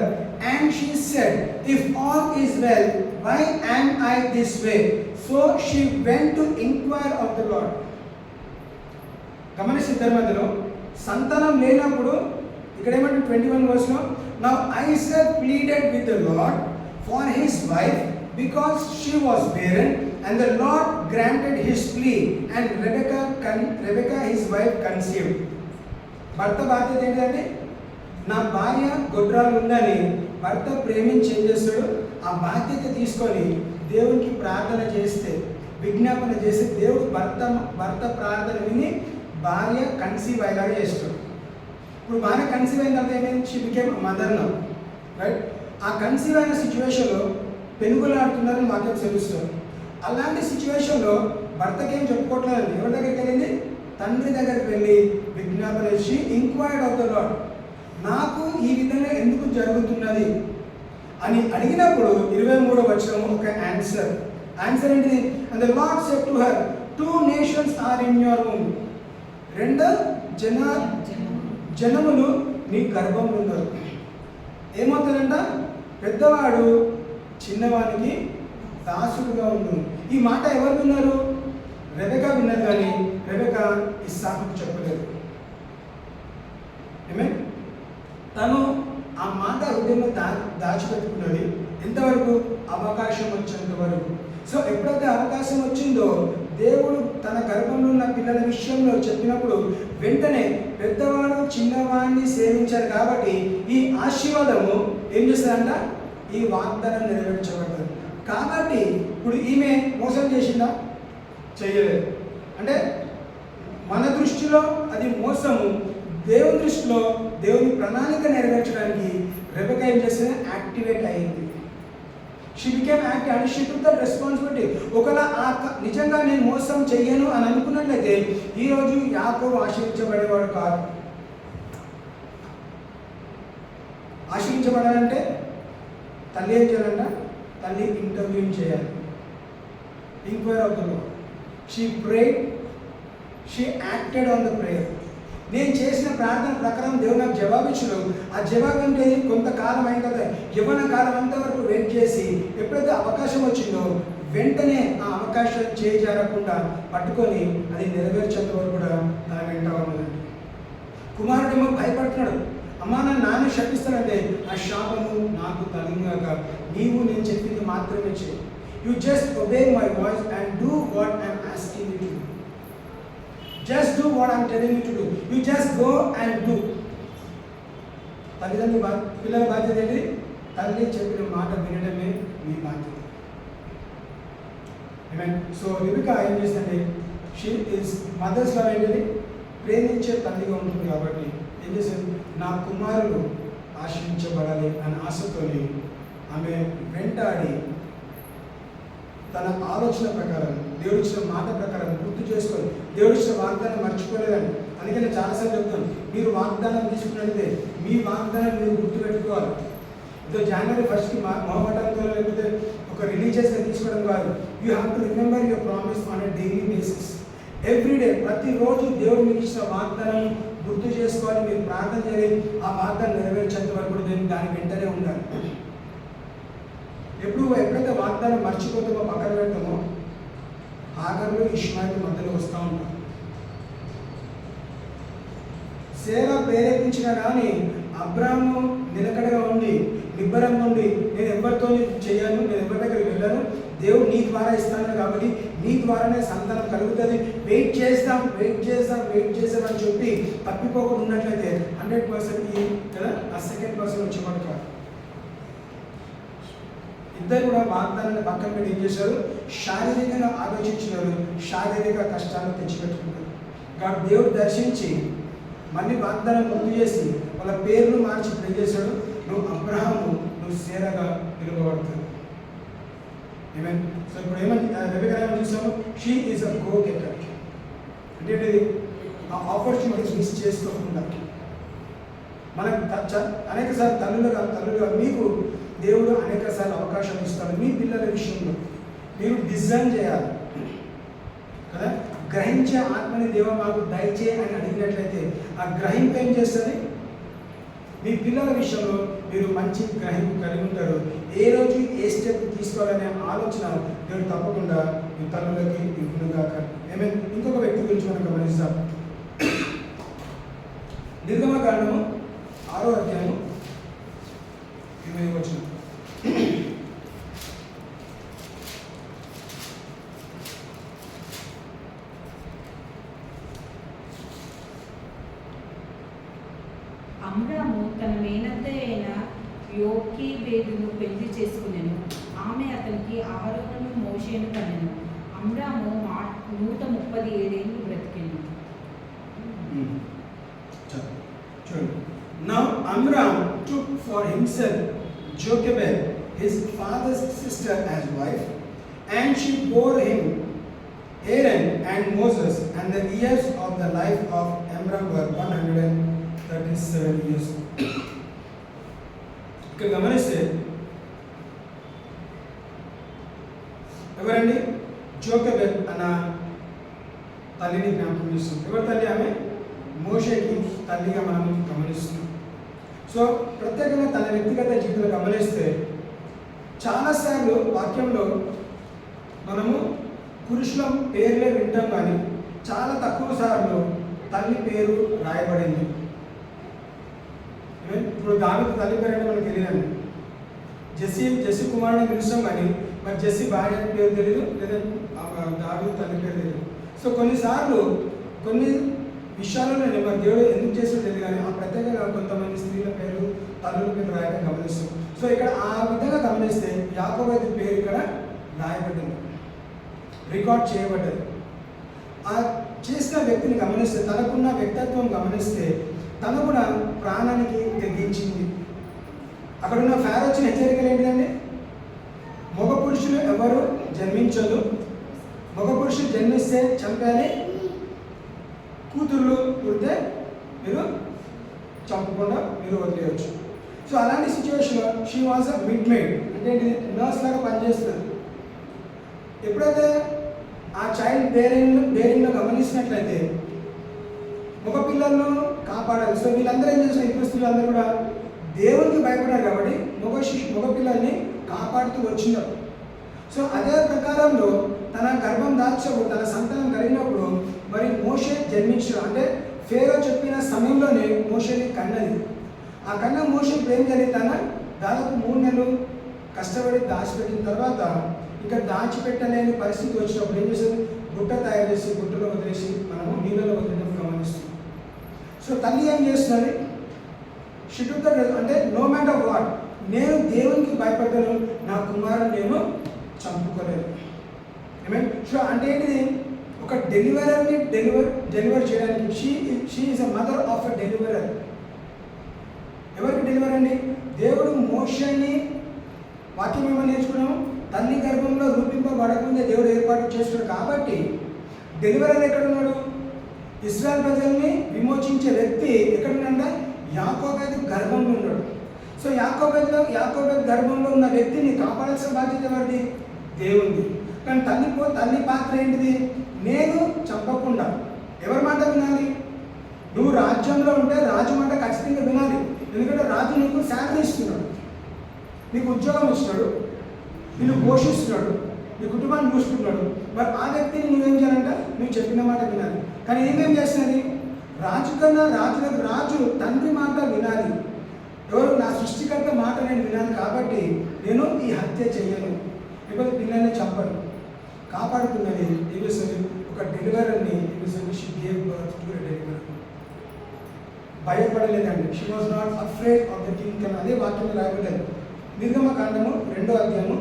A: and she said, if all is well, why am I this way? So she went to inquire of the Lord. గమనిస్తే ఇద్దరి మధ్యలో సంతానం లేనప్పుడు ఇక్కడ ఏమంటే 21 verse, now Isaac pleaded with the Lord for his wife because she was barren, and the Lord granted his plea, and Rebekah his wife conceived. భర్త బాధ్యత ఏంటంటే, నా భార్య గొడ్రాలు ఉందని భర్త ప్రేమించి ఏం చేస్తాడు? ఆ బాధ్యత తీసుకొని దేవునికి ప్రార్థన చేస్తే, విజ్ఞాపన చేస్తే దేవుడు భర్త ప్రార్థన విని భార్య కన్సీవ్ అయ్యేలాగా చేస్తాడు. ఇప్పుడు భార్య కన్సీవ్ అయిన తర్వాత ఏమైంది? She became mother now, right? ఆ కన్సీవ్ అయిన సిచ్యువేషన్లో పెనుగులాడుతున్నారని వాక్యం తెలుస్తుంది. అలాంటి సిచ్యువేషన్లో భర్తకి ఏం చెప్పుకోవట్లేదండి. ఎవరి దగ్గరికి వెళ్ళింది? తండ్రి దగ్గరికి వెళ్ళి విజ్ఞాపన చేసి ఇంక్వైర్డ్ ఆఫ్ ద లార్డ్, నాకు ఈ విధంగా ఎందుకు జరుగుతున్నది అని అడిగినప్పుడు 23వ వచనం ఒక ఆన్సర్ ఏంటిది? And the lord said to her, 2 nations are in your womb. 2 జనములు నీ గర్భంలో ఉన్నారు. ఏమవుతుందంట? పెద్దవాడు చిన్నవానికి దాసుడుగా ఉండు. ఈ మాట ఎవరు విన్నారు? రెబెకా విన్నది, కానీ రెబెకా ఇస్సాకుకు చెప్పలేదు. తను ఆ మాట హృదయంలో దాచిపెట్టుకున్నది ఎంతవరకు? అవకాశం వచ్చేంత వరకు. సో ఎప్పుడైతే అవకాశం వచ్చిందో దేవుడు తన గర్భంలో ఉన్న పిల్లల విషయంలో చెప్పినప్పుడు వెంటనే పెద్దవాడు చిన్నవాడిని సేవించారు కాబట్టి ఈ ఆశీర్వాదము ఏం చేస్తారంట? ఈ వాగ్దానం నెరవేర్చబడ్డది. కాబట్టి ఇప్పుడు ఈమె మోసం చేసిందా? చేయలేదు. అంటే మన దృష్టిలో అది మోసము, దేవుని దృష్టిలో దేవుని ప్రణాళిక నెరవేర్చడానికి రెబెకా ఏం చేస్తుంది? యాక్టివేట్ అయింది. She became active and she took the responsibility. ఒకవేళ నిజంగా నేను మోసం చెయ్యను అని అనుకున్నట్లయితే ఈరోజు యాకోబు ఆశీర్వించబడేవాడు కాదు. ఆశీర్వించబడాలంటే తల్లి ఏం చేయాలంట? తల్లి ఇంటర్వ్యూ చేయాలి. Inquire of the Lord. She prayed, she acted on the prayer. నేను చేసిన ప్రార్థన ప్రకారం దేవుడు నాకు జవాబిచ్చాడు. ఆ జవాబు అంటే కొంతకాలం అయిన తర్వాత యవ్వన కాలం అంతవరకు వెయిట్ చేసి ఎప్పుడైతే అవకాశం వచ్చిందో వెంటనే ఆ అవకాశం చేజారకుండా పట్టుకొని అది నెరవేర్చేంత వరకు కూడా తన వెంట ఉన్నదండి. కుమారుడేమో భయపడుతున్నాడు. అమ్మా నన్ను నాన్న శపిస్తానంటే ఆ శాపము నాకు తగినగాక, నీవు నేను చెప్పింది మాత్రమే చేయి. You just obey my voice and do what I'm asking you to do. Just do what I'm telling you to do. You just go and do. తల్లిదండ్రుల పిల్లల బాధ్యత ఏంటి? తల్లి చెప్పిన మాట వినడమే మీ బాధ్యత. సో రిబికా ఏం చేసిందంటే షీ ఈజ్ మదర్స్ లవ్ ఏంటిది? ప్రేమించే తల్లిగా ఉంటుంది కాబట్టి ఏం చేసింది? నా కుమారులు ఆశ్రయించబడాలి అనే ఆశతోని ఆమె వెంటాడి తన ఆలోచన ప్రకారం దేవుడు ఇచ్చిన మాట ప్రకారం గుర్తు చేసుకొని దేవుడు ఇచ్చిన వాగ్దానం మర్చిపోలేదండి. అందుకే నేను చాలాసార్లు చెప్తాను, మీరు వాగ్దానం తీసుకున్నట్లయితే మీ వాగ్దానం మీరు గుర్తుపెట్టుకోవాలి. ఇదో జనవరి 1st మొహమాటంతో లేకపోతే ఒక రిలీజియస్గా తీసుకోవడం కాదు. You have to remember your promise on a daily basis. Everyday ప్రతిరోజు దేవుడు మీకు ఇచ్చిన వాగ్దానం గుర్తు చేసుకోవాలి. మీరు ప్రార్థన చేయాలి. ఆ వాగ్దానం నెరవేర్చేంత వరకు కూడా దాని వెంటనే ఉండాలి. ఎప్పుడైతే వాగ్దానం మర్చిపోతామో పక్కన పెడతామో ఆఖరిలో ఇష్మాయిల్ మధ్యలో వస్తూ ఉంటాం. సేవ ప్రేరేపించినా కానీ అబ్రాహాము నిలకడగా ఉండి నిబ్బరంగా ఉండి నేను ఎవరితో చేయను, నేను ఎవరి దగ్గరికి వెళ్ళను, దేవుడు నీ ద్వారా ఇస్తాను కాబట్టి నీ ద్వారానే సంతానం కలుగుతుంది, వెయిట్ చేస్తాం అని చెప్పి తప్పిపోకుండా ఉన్నట్లయితే 100% కదా ఆ సెకండ్ పర్సన్ వచ్చేవాడు కాదు. ఇద్దరు కూడా వాగ్దానాన్ని పక్కన పెట్టి ఏం చేశారు? శారీరకంగా ఆలోచించినారు, శారీరక కష్టాలను తెచ్చిపెట్టుకున్నారు. కాబట్టి దేవుడు దర్శించి మళ్ళీ వాగ్దానం గుర్తు చేసి వాళ్ళ పేర్లు మార్చి ప్రే చేశాడు. నువ్వు అబ్రహాము, నువ్వు సేరగా పిలువబడుతుంది. సో ఇప్పుడు ఏమని చూసాము? She is a go getter. అంటే ఆ ఆపర్చునిటీస్ మిస్ చేసుకోకుండా మనకు అనేక సార్లు తల్లులుగా మీకు దేవుడు అనేక సార్లు అవకాశం ఇస్తాడు. మీ పిల్లల విషయంలో మీరు డిజైన్ చేయాలి కదా. గ్రహించే ఆత్మని దేవ మాకు దయచే అని అడిగినట్లయితే ఆ గ్రహింపు ఏం చేస్తుంది? మీ పిల్లల విషయంలో మీరు మంచి గ్రహింపు కలిగి ఉంటారు. ఏ రోజు ఏ స్టెప్ తీసుకోవాలనే ఆలోచన దేవుడు తప్పకుండా మీ తల్లులకి ఇవ్వనుగాక. ఇంకొక వ్యక్తి గురించి మనం గమనిస్తాం. నిర్గమకాండము 6వ అధ్యాయము 20వ వచనం.
B: అమ్రాము తన మేనత్త అయిన యోకేబేదును పెళ్లి చేసుకునేను. ఆమె అతనికి అహరోనును మోషేను కనెను. అమ్రాము 137 ఏళ్ళు బ్రతికెను.
A: Now Amram took for himself Jochebed, his father's sister, as wife, and she bore him Aaron and Moses, and the years of the life of Amram were 137 years. ఇక్కడ గమనిస్తే ఎవరండి? జోకెబెద్ అన్న తల్లిని జ్ఞాపకం చేస్తుంది. ఎవరి తల్లి? ఆమె మోషేకి తల్లిగా మనం గమనిస్తున్నాం. సో ప్రత్యేకంగా తన వ్యక్తిగత జీవితంలో గమనిస్తే చాలాసార్లు వాక్యంలో మనము పురుషుల పేర్లే వింటాం, కానీ చాలా తక్కువ సార్లు తల్లి పేరు రాయబడింది. ఇప్పుడు దావీదు తల్లి పేరు అంటే మనకు తెలియదండి. జెస్సీ కుమారుని పిలుస్తాం, కానీ మరి జెస్సీ భార్య పేరు తెలియదు, లేదా దావీదు తల్లి పేరు తెలియదు. సో కొన్నిసార్లు కొన్ని విషయాలను మరి దేవుడు ఎందుకు చేసో తెలియదు, కానీ ఆ ప్రత్యేకంగా కొంతమంది స్త్రీల పేరు తల్లుల పేరు రాయడం గమనిస్తాం. సో ఇక్కడ ఆ విధంగా గమనిస్తే యాకోబు పేరు ఇక్కడ రాయబడింది, రికార్డ్ చేయబడ్డది. ఆ చేసిన వ్యక్తిని గమనిస్తే, తనకున్న వ్యక్తిత్వం గమనిస్తే తను కూడా ప్రాణానికి తెగించింది. అక్కడున్న ఫారో వచ్చిన హెచ్చరికలు ఏంటిదండి? ఎవరు జన్మించదు. మగ పురుషుడు జన్మిస్తే చంపాలి, కూతుర్లు పుడితే మీరు చంపకుండా మీరు వదిలేయచ్చు. సో అలాంటి సిచ్యువేషన్లో she was a mid made, అంటే నర్స్ లాగా పనిచేస్తుంది. ఎప్పుడైతే ఆ చైల్డ్ బేరింగ్లో గమనించినట్లయితే మగ పిల్లలను కాపాడాలి. సో వీళ్ళందరూ ఏం చేసిన ఇప్పుడు స్త్రీలందరూ కూడా దేవునికి భయపడారు కాబట్టి మగ పిల్లల్ని కాపాడుతూ వచ్చినారు. సో అదే ప్రకారంలో తన గర్భం దాల్చినప్పుడు, తన సంతానం కలిగినప్పుడు మరి మోషే జన్మించడం, అంటే ఫేరో చెప్పిన సమయంలోనే మోషేని కన్నది. ఆ కన్న మోషే ఇప్పుడు ఏం జరిగింది, తన దాదాపు 3 నెలలు కష్టపడి దాచిపెట్టిన తర్వాత ఇంకా దాచిపెట్టలేని పరిస్థితి వచ్చినప్పుడు ఏం చేసేది, గుట్ట తయారు చేసి గుట్టలో వదిలేసి మనము నీళ్ళలో వదిలేటప్పుడు గమనిస్తాం. సో తల్లి ఏం చేస్తున్నది, షిటుతో అంటే నో మ్యాటర్ వాట్, నేను దేవునికి భయపడ్డాను, నా కుమారుని నేను చంపుకోలేదు. మీన్ సో అంటే ఏంటిది, ఒక డెలివరర్ని డెలివర్ చేయడానికి she is a mother of a deliverer. ఎవరికి డెలివర్ అండి, దేవుడు మోషేని వాక్యం ఏమని నేర్చుకున్నాము, తల్లి గర్భంలో రూపింపబడకుండా దేవుడు ఏర్పాటు చేస్తున్నాడు. కాబట్టి డెలివరర్ ఎక్కడున్నాడు, ఇశ్రాయేల్ ప్రజల్ని విమోచించే వ్యక్తి ఎక్కడున్నాడంటే యాకోబు గర్భంలో ఉన్నాడు. సో యాకోబు గర్భంలో ఉన్న వ్యక్తిని కాపాడాల్సిన బాధ్యత ఎవరిది, దేవుంది. కానీ తల్లి పాత్ర ఏంటిది, నేను చంపకుండా ఎవరి మాట వినాలి, నువ్వు రాజ్యంలో ఉంటే రాజు మాట ఖచ్చితంగా వినాలి. ఎందుకంటే రాజు నీకు శాలరీ ఇస్తున్నాడు, నీకు ఉద్యోగం ఇస్తున్నాడు, నిన్ను పోషిస్తున్నాడు, నీ కుటుంబాన్ని చూసుకుంటున్నాడు. మరి ఆ వ్యక్తిని నువ్వేం చేయాలంటే నువ్వు చెప్పిన మాట వినాలి. కానీ ఏమేం చేస్తున్నది, రాజు కన్నా రాజు తండ్రి మాట వినాలి. ఎవరు, నా సృష్టికర్త మాట నేను వినాలి, కాబట్టి నేను ఈ హత్య చెయ్యను, లేకపోతే పిల్లల్ని చంపను. కాపాడుతున్నది ఏమిస్తుంది, ఒక డెలివరర్ని ఏమిస్తుంది, she gave birth to a deliverer. భయపడలేదండి, she was not afraid of the king. అదే వాక్యం రాయబడ్డది నిర్గమకాండము 2వ అధ్యాయము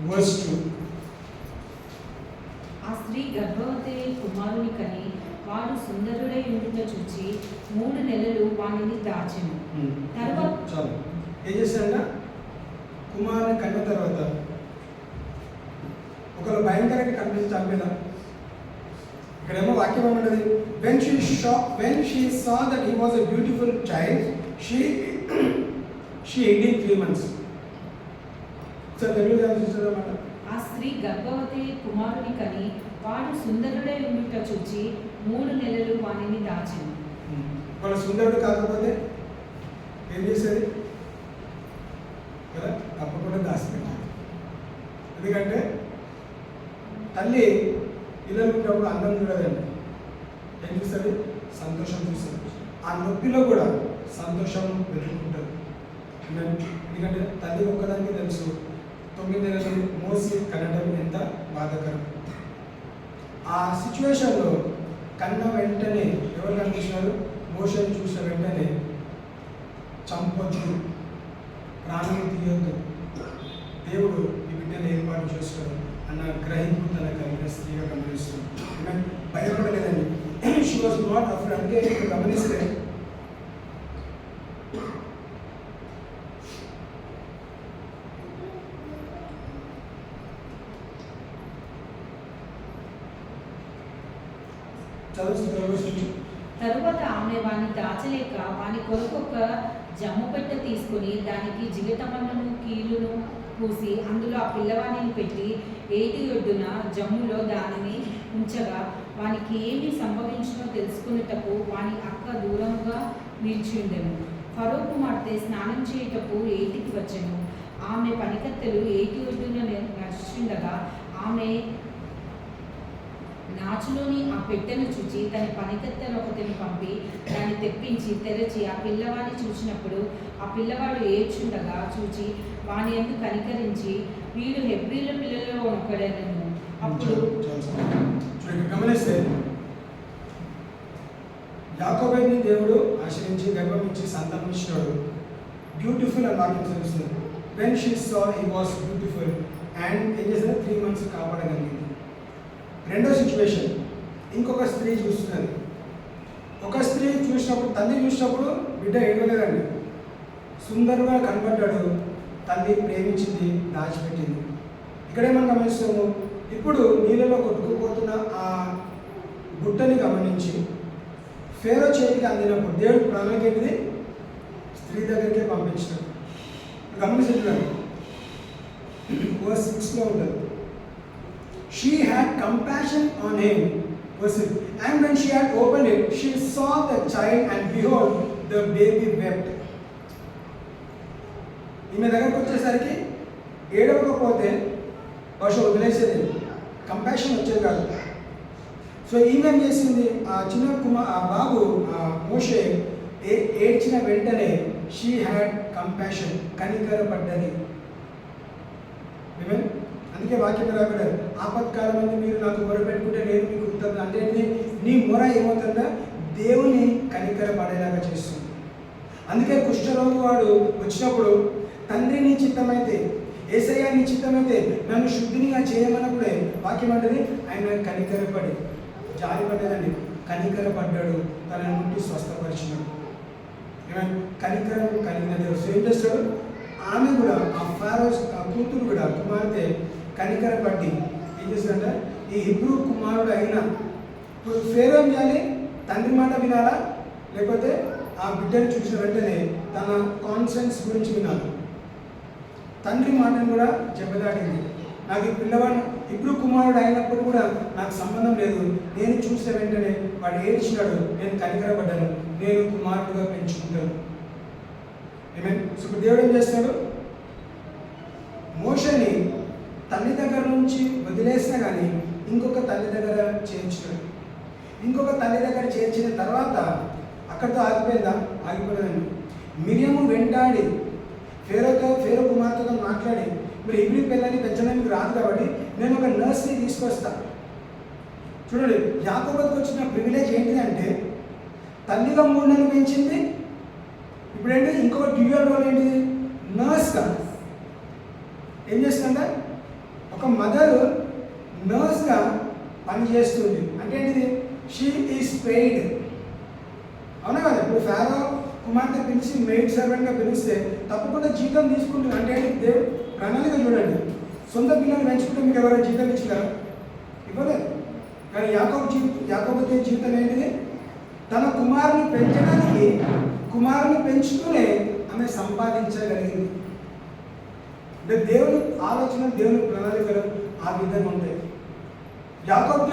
A: 2.
B: ఆ స్త్రీ గర్భవతి కుమారుని కని వాడు సుందరుడై ఉండుట చూచి 3 నెలలు వానిని దాచెను. తర్వాత
A: చాలు ఏం చేశాడ, కుమారుని కన్న తర్వాత ఒకరు భయంకరంగా కనిపించి చంపేదా. ఇక్కడేమో వాక్యం ఏమంటది, when she saw that he was a beautiful child, she hid him 3 months.
B: ఆ స్త్రీ గర్భవతి కుమారుని కని వాడు సుందరుడై ఉండుట చూచి 3 నెలలు వానిని దాచెను.
A: వాడు సుందరుడు కాకపోతే ఏం చేసేది కదా, తప్పకుండా దాచిపెట్టాలి. ఎందుకంటే తల్లి పిల్లలు ఉన్నప్పుడు అందం చూడదండి, ఏం చూస్తుంది, సంతోషం చూస్తుంది. ఆ నొప్పిలో కూడా సంతోషం వెతుక్కుంటుంది. ఎందుకంటే తల్లి ఒక్కదానికి తెలుసు 9 నెలలు మోసి కనడం ఎంత బాధకరం. ఆ సిచ్యువేషన్లో కన్న వెంటనే ఎవరు కనిపించినారు, మోషని చూసిన వెంటనే చంపొద్దు, ప్రాణం తీయొద్దు, దేవుడు ఈ బిడ్డను ఏర్పాటు చేస్తాడు అన్న గ్రహింపు తన కలిగిన స్త్రీగా గమనిస్తుంది. భయపడలేదండి, షీ వాజ్ నాట్ అఫ్రేడ్. అంటే గమనిస్తే
B: తరువాత ఆమె వాని దాచలేక వాని కొరకు ఒక జమ్ము పెట్టె తీసుకుని దానికి జిగటమన్నును కీలును పూసి అందులో ఆ పిల్లవాణిని పెట్టి ఏటి ఒడ్డున జమ్ములో దానిని ఉంచగా వానికి ఏమి సంభవించినో తెలుసుకునేటకు వాని అక్క దూరంగా నిలిచి ఉండెను. ఫరో కుమార్తె స్నానం చేయుటకు ఏటికి వచ్చెను. ఆమె పనికత్తెలు ఏటి ఒడ్డున నడుచుండగా ఆమె నాచులోని ఆ పెట్టెను చూచి తన పనికత్తెను ఒకటిని పంపి దాన్ని తెప్పించి తెరచి ఆ పిల్లవాడిని చూసినప్పుడు ఆ పిల్లవాడు ఏడ్చుండగా చూచి వాని యందు కనికరించి వీడు హెబ్రీల పిల్లలో ఒకడెనను. అప్పుడు
A: గమనిస్తే యాకోబుని దేవుడు ఆశ్రయించి గర్భం ఇచ్చి సంతానం ఇచ్చినాడు. బ్యూటిఫుల్ అని వాక్యం తెలుస్తుంది. When she saw he was beautiful, and ఏం చేసింది 3 months కాపాడగలిగింది. రెండో సిచ్యువేషన్, ఇంకొక స్త్రీ చూస్తున్నది. ఒక స్త్రీ చూసినప్పుడు, తల్లి చూసినప్పుడు బిడ్డ ఏడవలేదండి, సుందరంగా కనబడ్డాడు, తల్లి ప్రేమించింది, దాచిపెట్టింది. ఇక్కడే మనం గమనిస్తాము, ఇప్పుడు నీళ్ళలో కొట్టుకుపోతున్న ఆ గుట్టని గమనించి ఫేరో చేతికి అందినప్పుడు దేవుడు ప్రణాళిక ఏంటిది, స్త్రీ దగ్గరికే పంపించాడు. గమనించారు, వర్స్ 6లో ఉంటుంది. She had compassion on him. Verse 6. And when she had opened it, she saw the child, and behold, the baby wept. ఈమె దగ్గరకు వచ్చేసరికి ఏడవకపోతే బహుశా వదిలేసేది, కంపాషన్ వచ్చేది కాదు. సో ఈమె చేసింది, ఆ చిన్న ఆ బాబు మోషే ఏడ్చిన వెంటనే షీ హ్యాడ్ కంపాషన్, కనికరపడ్డది. అందుకే వాక్యం రాబడ్డారు, ఆపత్కాలమందు మీరు నాకు మొరపెట్టుకుంటే నేను మీకు ఉత్తరం. అంటే నీ మొర ఏమవుతుందా, దేవుని కనికరపడేలాగా చేస్తుంది. అందుకే కుష్ఠరోగి వాడు వచ్చినప్పుడు, తండ్రి నీ చిత్తమైతే, యేసయ్య నీ చిత్తమైతే నన్ను శుద్ధినిగా చేయమన్నప్పుడే వాక్యం అంటది ఆయన కనికరపడి, జారిపడ్డదండి, కనికరపడ్డాడు, తన నుండి స్వస్థపరిచినాడు. కనికరం కలిగిన దేవుడు ఏం చేస్తాడు, ఆమె కూడా ఆ ఫారోస్ కూతురు కూడా కుమార్తె కనికరపడి ఏం చేస్తాడంటే, ఈ హిబ్రూ కుమారుడు అయిన ఇప్పుడు ఫేరో ఏం చేయాలి, తండ్రి మాట వినాలా, లేకపోతే ఆ బిడ్డను చూసిన వెంటనే తన కాన్సెన్స్ గురించి వినాలి. తండ్రి మాటను కూడా చెప్పదాటింది, నాకు ఈ పిల్లవాడు హిబ్రూ కుమారుడు అయినప్పుడు కూడా నాకు సంబంధం లేదు, నేను చూసిన వెంటనే వాడు ఏడ్చినాడు, నేను కనికరపడ్డాను, నేను కుమారుడుగా పెంచుకుంటాను. సో దేవుడు ఏం చేస్తాడు, మోషని తల్లి దగ్గర నుంచి వదిలేసినా కానీ ఇంకొక తల్లి దగ్గర చేర్చినాడు. ఇంకొక తల్లి దగ్గర చేర్చిన తర్వాత అక్కడితో ఆగిపోయిందా, ఆగిపోలేదండి. మిరియము వెంటాడి ఫేరో కుమార్తెతో మాట్లాడి, మీరు హిబ్రీ పిల్లని పెంచడానికి రాదు కాబట్టి నేను ఒక నర్స్ని తీసుకొస్తా. చూడండి, యాకోబుకు వచ్చిన ప్రివిలేజ్ ఏంటిదంటే, తల్లిగా 3 నెలలు పెంచింది, ఇప్పుడు ఏంటి ఇంకొక డ్యూయల్ రోల్ ఏంటిది, నర్స్గా ఏం చేస్తుందంటే, ఒక మదర్ నర్స్గా పనిచేస్తుంది. అంటే ఏంటిది, షీ ఈజ్ పెయిడ్. అవునా కదా, ఇప్పుడు ఫారో కుమార్తె పిలిచి మెయిడ్ సర్వెంట్గా పిలిస్తే తప్పకుండా జీతం తీసుకుంటుంది. అంటే దేవుడు ప్రణాళిక చూడండి, సొంత పిల్లలు పెంచుకుంటే మీకు ఎవరైనా జీతం ఇచ్చినారా, ఇవ్వలేదు. కానీ యాకోబు జీవితం ఏంటిది, తన కుమారుని పెంచడానికి, కుమారుని పెంచుతూనే ఆమె సంపాదించగలిగింది. అంటే దేవుని ఆలోచన, దేవుని ప్రణాళికలు ఆ విధంగా ఉంటాయి. యాకోబు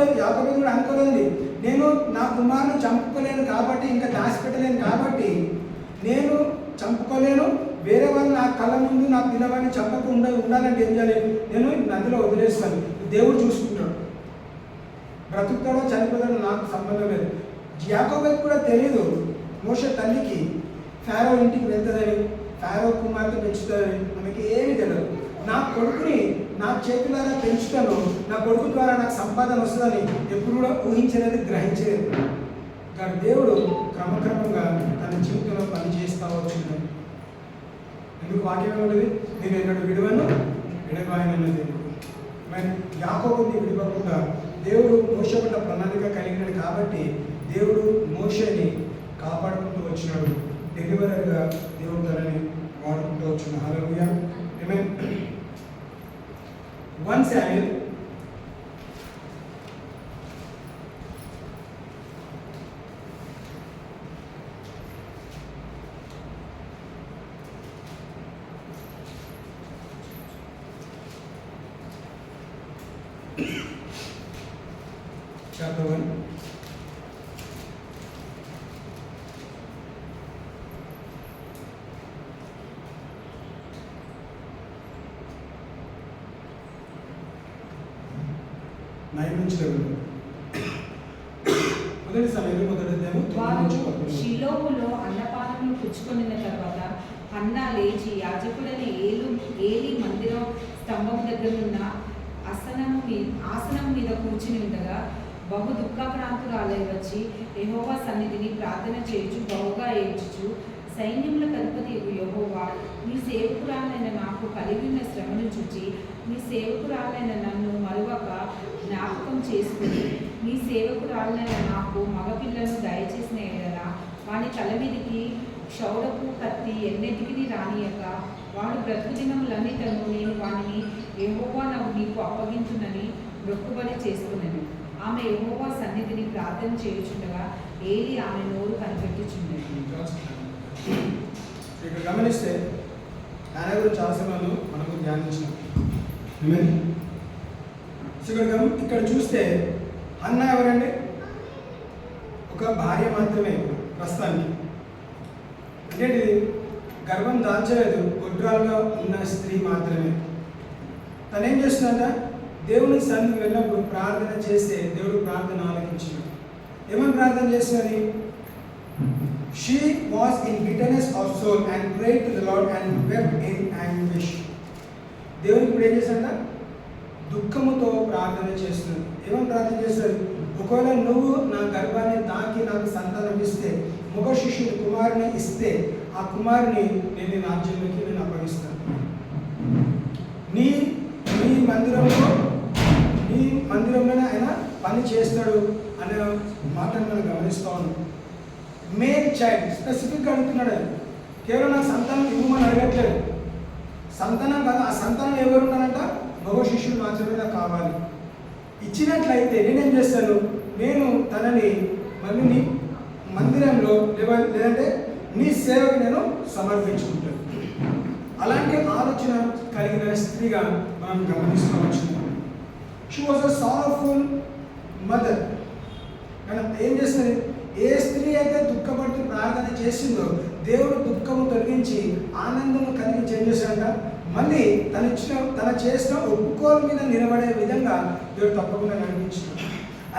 A: కూడా అనుకోలేదండి, నేను నా కుమారుని చంపుకోలేను కాబట్టి, ఇంకా దాచిపెట్టలేను కాబట్టి, నేను చంపుకోలేను, వేరే వాళ్ళు నా కళ్ళ ముందు నా పిల్లవాడిని చంపకుండా ఉండాలంటే ఏం చేయాలి, నేను నదిలో వదిలేస్తాను, దేవుడు చూసుకుంటాడు, బ్రతుకుతాడో చనిపోతాడో నాకు సంబంధం లేదు. యాకోబుకు కూడా తెలియదు, మోషే తల్లికి ఫారో ఇంటికి వెళ్తుందని, ఫారో కుమార్తె పెంచుతుందని ఆమెకి ఏమీ తెలియదు. నా కొడుకుని నా చేతులారా పెంచుతాను, నా కొడుకు ద్వారా నాకు సంపాదన వస్తుందని ఎప్పుడు కూడా ఊహించలేదు, గ్రహించలేదు. కానీ దేవుడు క్రమక్రమంగా తన జీవితంలో పనిచేస్తూ వచ్చింది. ఎందుకు వాక్యం ఉంటుంది, నేను ఎన్నడూ విడువను, విడవాయనన్నది. మరి యాకోబుని విడిపోకుండా దేవుడు మోషే పట్ల ప్రణాళిక కలిగినాడు కాబట్టి దేవుడు మోషేని కాపాడుకుంటూ వచ్చినాడు. డెలివరీగా దేవుడు తనని వాడుకుంటూ వచ్చిన హల్లెలూయా. ఆమేన్. 1 Samuel chapter 1. మొదటి సమయంలో
B: వారు షిలోహులో అన్నపానములు పుచ్చుకొనిన తర్వాత హన్నా లేచి యాజకుడైన ఏలి మందిరం స్తంభం దగ్గరున్న ఆసనం మీద కూర్చుని ఉండగా బహు దుఃఖాక్రాంతురాలై వచ్చి యెహోవా సన్నిధిని ప్రార్థన చేయుచు బహుగా ఏడ్చుచు, సైన్యముల అధిపతి యెహోవా, నీ సేవకురాలైన నాకు కలిగిన శ్రమను చూచి నీ సేవకురాలైన నన్ను మరువక జ్ఞాపకం చేసుకుని నీ సేవకురాలైన నాకు మగపిల్లను దయచేసిన ఎడల వాని తల మీదికి క్షౌరపు కత్తి ఎన్నెటికి రానియక వాడు బ్రతుకు దినములన్నిటను నేను వానిని యెహోవా నీకు అప్పగించునని మొక్కుబడి చేసుకున్నది. ఆమె యెహోవా సన్నిధిని ప్రార్థన చేయుచుండగా ఏలీ ఆమె నోరు కనిపెట్టుచున్నది.
A: ఇక్కడ గమనిస్తే ఆయన గురించి చాలా సమయంలో మనకు ధ్యానించినాం. ఇక్కడ చూస్తే హన్నా ఎవరండి? ఒక భార్య మాత్రమే ప్రస్తుతానికి. అంటే గర్భం దాల్చలేదు, గొడ్రాలుగా ఉన్న స్త్రీ మాత్రమే. తను ఏం చేస్తుందంట? దేవుని సన్నిధికి వెళ్ళినప్పుడు ప్రార్థన చేస్తే దేవుడు ప్రార్థన ఆలకించాడు. ఏమని ప్రార్థన చేస్తున్నది? She was in bitterness of soul and prayed to the Lord and wept in anguish. దేవునికి ఇప్పుడు ఏం చేశాడ? దుఃఖముతో ప్రార్థన చేస్తున్నాడు. ఏమని ప్రార్థన చేస్తాడు? ఒకవేళ నువ్వు నా గర్భాన్ని తాకి నాకు సంతానం ఇస్తే, మగ శిష్యుడు కుమారుని ఇస్తే, ఆ కుమారుని నేను రాజ్యంలోకి నేను అప్పగిస్తాను. నీ మందిరంలోనే ఆయన పని చేస్తాడు అనే మాటను మనం గమనిస్తూ ఉన్నాం. మేల్ చైల్డ్ స్పెసిఫిక్గా అడుగుతున్నాడు. కేవలం నాకు సంతానం ఇవ్వమని అడగట్లేదు. సంతానం కాదు, ఆ సంతానం ఎవరు ఉన్నారంట? మగ శిష్యుడు మాత్రమే నాకు కావాలి. ఇచ్చినట్లయితే నేనేం చేస్తాను? నేను తనని మళ్ళీ నీ మందిరంలో లేదంటే నీ సేవకు నేను సమర్పించుకుంటాను. అలాంటి ఆలోచన కలిగిన స్త్రీగా మనం గమనించవచ్చు. She was a sorrowful mother. కానీ ఏం చేస్తుంది? ఏ స్త్రీ అయితే దుఃఖపడుతూ ప్రార్థన చేసిందో దేవుడు దుఃఖము తొలగించి ఆనందము కలిగించి ఏం చేశాడంట? మళ్ళీ తన చేసిన ఒప్పుకోలు మీద నిలబడే విధంగా దేవుడు తప్పకుండా నడిపించాడు.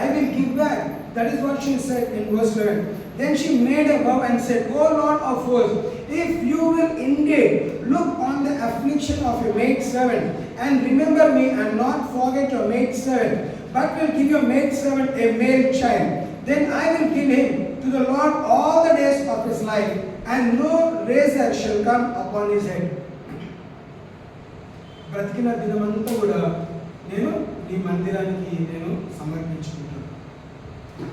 A: I will give back. That is what she said in verse 11. Then she made a vow and said, O Lord of hosts, if you will indeed look on the affliction of your maidservant and remember me and not forget your maidservant, but will give your maidservant a male child, then I will give him to the Lord all the days of his life, and no razor shall come upon his head. బ్రతికిన దినమంతా కూడా నేను నీ మందిరానికి నేను సమర్పించుకుంటాను.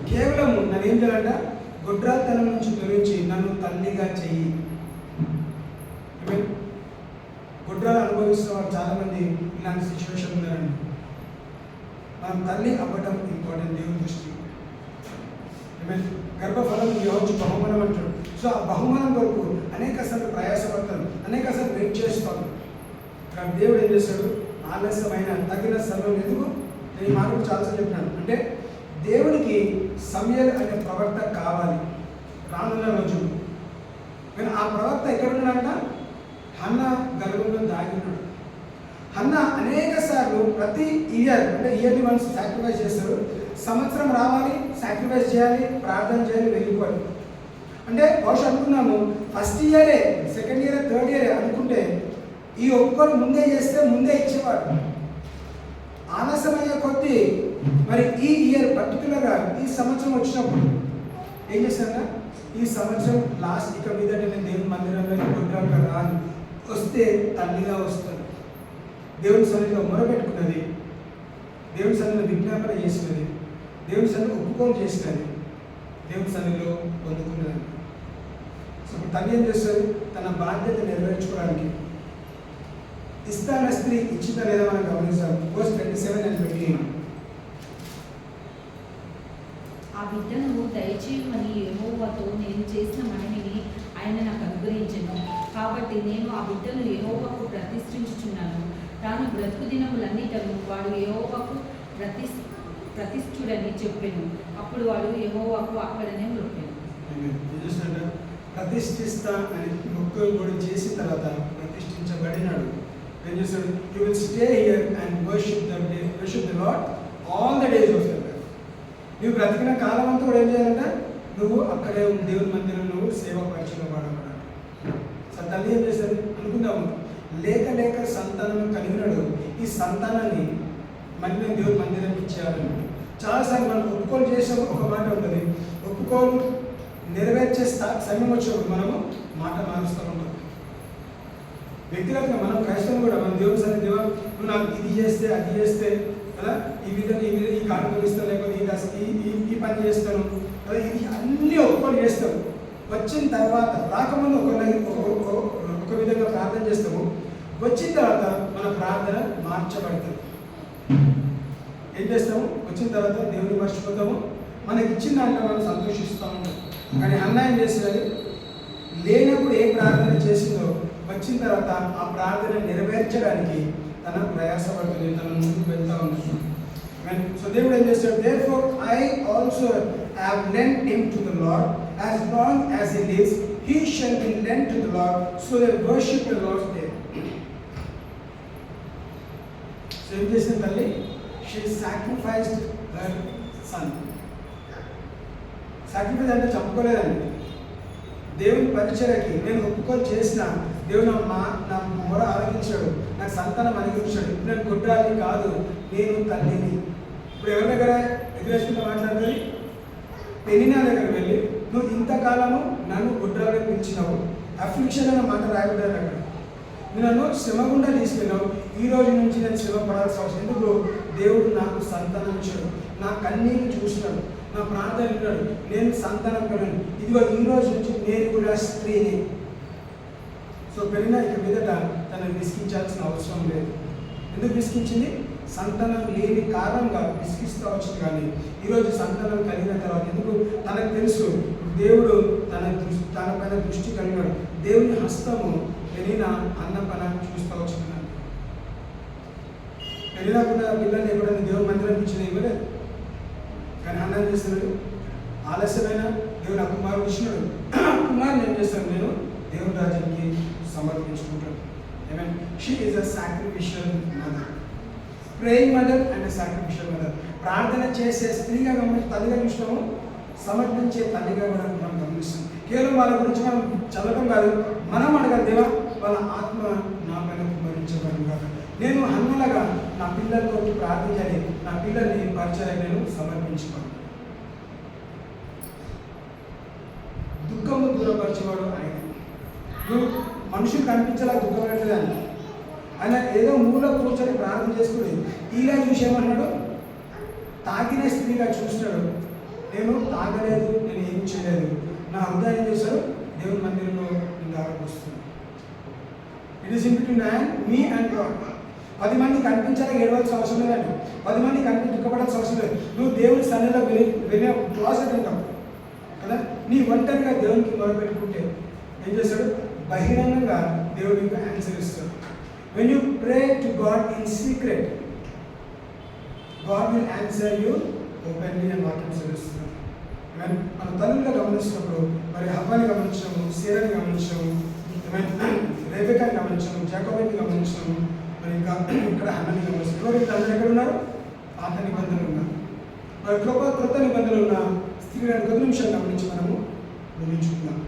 A: కేవలం నన్ను ఏం చేయాలంట? గొడ్రాతనం నుంచి తొలగించి నన్ను తల్లిగా చెయ్యి. గొడ్రాలు అనుభవిస్తున్న వారు చాలామంది ఇలాంటి సిచ్యువేషన్ ఉన్నారండి. మనం తల్లి అవ్వడం ఇంపార్టెంట్ దేవుని దృష్టి. గర్భఫలం ఇవ్వచ్చు బహుమానం అంటాడు. సో ఆ బహుమానం కొరకు అనేక సార్లు ప్రయాసపడతాను, అనేక సార్లు వెయిట్ చేస్తాను. కానీ దేవుడు ఏం చేస్తాడు? ఆలస్యమైన తగిన సమయం ఎందుకు? నేను ఈ మాటకు చాలాసార్లు చెప్పినాను. అంటే దేవునికి సమయలు అనే ప్రవక్త కావాలి రానున్న రోజు. కానీ ఆ ప్రవక్త ఎక్కడ ఉన్నాడంట? హన్నా గర్భంలో దాగినాడు. హన్నా అనేక సార్లు ప్రతి ఇయర్ అంటే ఇయర్లీ వన్స్ సాక్రిఫైస్ చేస్తారు. సంవత్సరం రావాలి, సాక్రిఫైస్ చేయాలి, ప్రార్థన చేయాలి, వెళ్ళిపోవాలి. అంటే బహుశా అనుకున్నాము ఫస్ట్ ఇయరే, సెకండ్ ఇయర్, థర్డ్ ఇయరే అనుకుంటే ఈ ఒక్కరు ముందే చేస్తే ముందే ఇచ్చేవాడు. ఆలస్యమయ్యే కొద్దీ మరి ఈ ఇయర్ పర్టికులర్గా ఈ సంవత్సరం వచ్చినప్పుడు ఏం చేశారా? ఈ సంవత్సరం లాస్ట్ ఇక మీద నేను దేవుని మందిరంలో కొట్టాక రాను, వస్తే తల్లిగా వస్తాను. దేవుని సన్నిధిలో మొరపెట్టుకున్నది, దేవుని సన్నిధిలో విజ్ఞాపన చేసినది, దేవుని సన్నిధిలో ఒప్పుకోలు చేసినది, దేవుని సన్నిధిలో పొందుకున్నది. సో తల్లి ఏం చేస్తుంది? తన బాధ్యత నెరవేర్చుకోవడానికి ఇస్తాన స్త్రీ ఇచ్చిందా లేదా మనం గమనిస్తాం. Verse 27 and 28.
B: ఆ బిడ్డను దయచేయమని యెహోవాతో నేను చేసిన మనవిని ఆయన నాకు అనుగ్రహించెను. కాబట్టి నేను ఆ బిడ్డను యెహోవాకు ప్రతిష్ఠించుచున్నాను. తాను బ్రతుకు దినములన్నిటను వాడు యెహోవాకు ప్రతిష్ఠుడని చెప్పాను. అప్పుడు వాడు యెహోవాకు అక్కడనే మొక్కాను.
A: ప్రతిష్ఠిస్తా అని మొక్కులు కూడా చేసిన తర్వాత ప్రతిష్ఠించబడినాడు. ఏం చేస్తాడు? You will stay here and worship the lord all the days of your life. నువ్వు బ్రతికిన కాలం అంతా కూడా ఏం చేయాలంటే నువ్వు అక్కడే దేవుని మందిరం నువ్వు సేవ పరిచయం వాడబడాలి. తల్లి ఏం చేస్తుంది అనుకుందాము? లేక సంతానం కలిగినాడు. ఈ సంతానాన్ని మళ్ళీ నేను దేవుని మందిరానికి ఇచ్చేయాలని చాలాసార్లు మనం ఒప్పుకోలు చేసే ఒక మాట ఉంటుంది. ఒప్పుకోలు నెరవేర్చే సమయం వచ్చినప్పుడు మనము మాట మారుస్తూ ఉంటాం. వ్యక్తిగతంగా మనం క్రైస్తవం కూడా మన దేవుని సరే దేవా నువ్వు నాకు ఇది చేస్తే అది చేస్తే కదా, ఈ విధంగా ఈ కానుకలు ఇస్తాను, లేకపోతే ఈ పని చేస్తాను కదా, ఇది అన్నీ ఒక్కటి చేస్తాం. వచ్చిన తర్వాత రాకముందు ఒక విధంగా ప్రార్థన చేస్తాము, వచ్చిన తర్వాత మన ప్రార్థన మార్చబడుతుంది. ఏం చేస్తాము? వచ్చిన తర్వాత దేవుని మర్చిపోతాము, మనకి ఇచ్చిన దాంట్లో మనం సంతోషిస్తాము. కానీ అన్యాయం చేసేది లేనప్పుడు ఏ ప్రార్థన చేసిందో వచ్చిన తర్వాత ఆ ప్రార్థన నెరవేర్చడానికి తన ప్రయాసపడుతుంది, తన ముందుకు వెళ్తా ఉంటుంది. సో దేవుడు ఏం చేస్తాడు? Therefore I also have lent him to the Lord, as long as he lives he shall be lent to the Lord, so they worship the Lord's day. So ఏం చేసిన తల్లి? She sacrificed her son. Sacrifice అంటే చెప్పుకోలేదండి. దేవుని పరిచర్యకి నేను ఒప్పుకొని చేసిన దేవుడు నా మొర ఆలకించాడు, నాకు సంతానం అనుగ్రహించాడు. ఇప్పుడు నేను గుడ్రాలి కాదు, నేను తల్లిని. ఇప్పుడు ఎవరి దగ్గర ఎదురేసుకుంటూ మాట్లాడుతుంది? పెనినా దగ్గర వెళ్ళి నువ్వు ఇంతకాలము నన్ను గుడ్రాలుగా పిలిచినావు, అఫ్లిక్షన్ అనే మాట రాయబడ్డారు అక్కడ. నువ్వు నన్ను శ్రమ గుండా తీసుకెళ్ళావు, ఈ రోజు నుంచి నేను శ్రమ పడాల్సిన అవసరం. ఎందుకు? దేవుడు నాకు సంతానం ఇచ్చాడు, నా కన్నీళ్ళు చూసినాడు, నా ప్రార్థన విన్నాడు, నేను సంతానం కలను. ఇదిగో ఈ రోజు నుంచి నేను కూడా స్త్రీని. సో పెరిగిన ఇక మీదట తనని విసిగించాల్సిన అవసరం లేదు. ఎందుకు విసిగించింది? సంతానం లేని కారణంగా విసిగిస్తూ వచ్చింది. కానీ ఈరోజు సంతానం కలిగిన తర్వాత ఎందుకు? తనకు తెలుసు దేవుడు తన పైన దృష్టి కలిగాడు. దేవుని హస్తము పెరిగిన అన్న పైన చూస్తూ వచ్చింది. పెరిగినా కూడా పిల్లల్ని ఎప్పుడైనా దేవుని మందిరం ఇచ్చిన ఇవ్వలేదు. కానీ అన్నం చేస్తున్నాడు, ఆలస్యమైన దేవుని కుమారుడు ఇచ్చినాడు. కుమారుని ఏం చేస్తాను? నేను దేవుని రాజ్యానికి సమర్పించుకుంటాను. ఏమైనా she is a sacrificial mother, praying mother and sacrificial mother. ప్రార్థన చేసే స్త్రీగా గమనించి తల్లిగా చూసినాము, సమర్పించే తల్లిగా కూడా మనం గమనిస్తాం. కేవలం వాళ్ళ గురించి మనం చదవడం కాదు, మనం అడగాలి, దేవా వాళ్ళ ఆత్మ నా పైన కుమరించబడి కాదు. నేను హన్నలాగా నా పిల్లలతో ప్రార్థించాలి, నా పిల్లల్ని పరిచయం నేను సమర్పించుకోవాలి. దుఃఖము దూరపరిచేవాడు ఆయన. నువ్వు మనుషులు కనిపించేలా దుఃఖం పెట్టలేదని ఆయన ఏదో మూల కూర్చొని ప్రార్థన చేసుకుని ఇలా చూసేమన్నాడు, తాకిన స్త్రీగా చూసినాడు. నేను తాగలేదు, నేను ఏం చేయలేదు, నా హృదయం చేశాడు దేవుని మందిరంలో నేను ఆరోపిస్తున్నాను. It is in between me and God. 10 మంది కనిపించాలా ఏడవలసిన అవసరం లేదండి, 10 మంది దుఃఖపడాల్సిన అవసరం లేదు. నువ్వు దేవుని సన్నిధిలో వెళ్ళే క్లాసెట్ ఉంటావు కదా, నీ ఒంటరిగా దేవునికి మొరపెట్టుకుంటే ఏం చేస్తాడు? బహిరంగంగా దేవుడికి ఆన్సర్ ఇస్తాడు. When you pray to God in secret, God will answer you openly and వాక్యం సెలవిస్తున్నాడు. మన తల్లిగా గమనించినప్పుడు మరి హవ్వని గమనించాము, శేరని గమనించాము, రేబెకాని గమనించాము, జాకోబుని గమనించాము, మరి ఇంకా ఇక్కడ హన్నని గమనించాము. అందరూ ఎక్కడ ఉన్నారు? పాత నిబంధనలు ఉన్నారు. మరి క్రొత్త నిబంధనలు ఉన్న స్త్రీలను కొద్ది నిమిషాలు గమనించి మనము ముగించుకుందాం.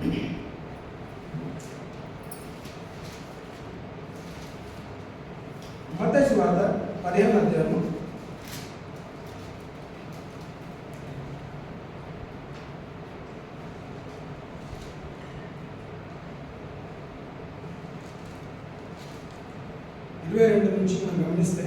A: మత్తయి సువార్త 15వ అధ్యాయము 22 నుంచి మనం గమనిస్తే,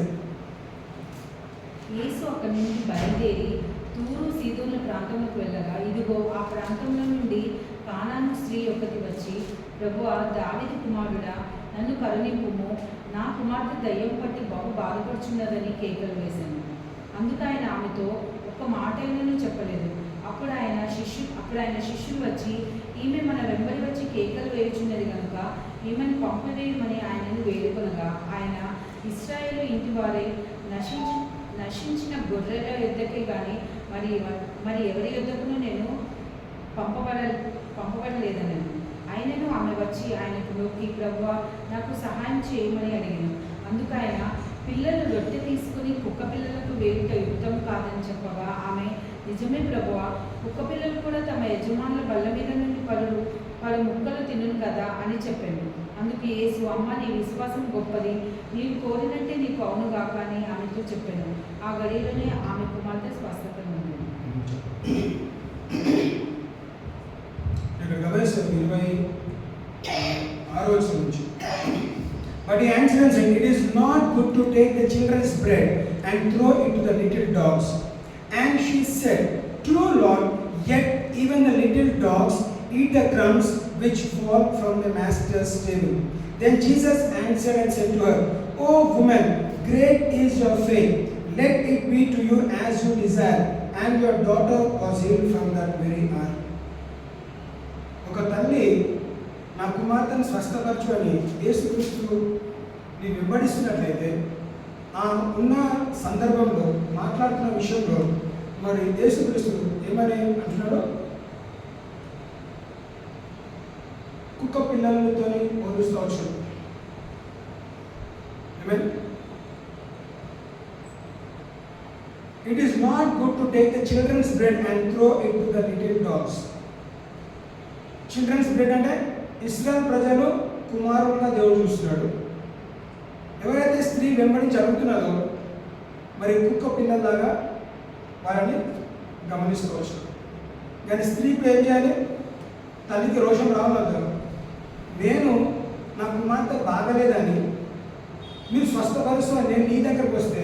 B: యేసు అక్కడి నుండి బయలుదేరి తూరు సీదోను ప్రాంతంలోకి వెళ్ళగా, ఇదిగో ఆ ప్రాంతంలో నుండి కానాను స్త్రీ ఒకటి వచ్చి, ప్రభువా దావీదు కుమారుడా నన్ను కరుణింపుము, నా కుమార్తె దయ్యం పట్టి బహు బాధపడుచున్నదని కేకలు వేశాను. అందుకు ఆయన ఆమెతో ఒక్క మాట అయినను చెప్పలేదు. అప్పుడు ఆయన శిష్యులు వచ్చి, ఈమె మన వెంబడి వచ్చి కేకలు వేయుచున్నది కనుక ఈమెను పంపివేయమని ఆయనను వేడుకొనగా, ఆయన ఇశ్రాయేలు ఇంటి వారే నశించిన గొర్రెల యుద్ధకే కానీ మరి ఎవరి యుద్ధకును నేను పంపబడలేదనను. ఆయనను ఆమె వచ్చి ఆయనకు నొక్కి, ప్రభువా నాకు సహాయం చేయమని అడిగాను. అందుకు ఆయన, పిల్లలు రొట్టె తీసుకుని కుక్క పిల్లలకు వేయుట యుక్తం కాదని చెప్పగా, ఆమె, నిజమే ప్రభువా, కుక్క పిల్లలు కూడా తమ యజమానుల బల్ల మీద నుండి పలు ముక్కలు తినును కదా అని చెప్పాను. అందుకు యేసు, అమ్మ నీ విశ్వాసం గొప్పది, నీవు కోరినట్టే నీకు అవునుగాక అని ఆమెతో చెప్పాను. ఆ గడిలోనే ఆమె కుమార్తె స్వస్థత ఉంది.
A: ఇక్కడ గమనిస్తే 26వ వచనం నుంచి But he answered and said, it is not good to take the children's bread and throw it to the little dogs. And she said, true Lord, yet even the little dogs eat the crumbs which fall from the master's table. Then Jesus answered and said to her, O woman, great is your faith. Let it be to you as you desire. And your daughter was healed from that very hour. ఒక తల్లి నా కుమార్తెను స్వస్థపరచు అని యేసుక్రీస్తు నీ వెంబడిస్తున్నట్లయితే ఆ ఉన్న సందర్భంలో మాట్లాడుతున్న విషయంలో మరి యేసుక్రీస్తు ఏమని అంటున్నాడు? కుక్క పిల్లలతో పోలుస్తూ వచ్చాడు. It is not good to take the children's bread and throw it to the little dogs. Children's bread అంటే ఇస్రాయల్ ప్రజలు కుమారులుగా దేవుడు చూస్తున్నాడు. ఎవరైతే స్త్రీ వెంబడించి అడుగుతున్నారో మరి కుక్క పిల్లల్లాగా వారిని గమనిస్తవచ్చు. కానీ స్త్రీ ఇప్పుడు ఏం చేయాలి? తల్లికి రోషం రావద్దు. నేను నా కుమార్తె బాగలేదని మీరు స్వస్థపరుస్తున్నా, నేను నీ దగ్గరకు వస్తే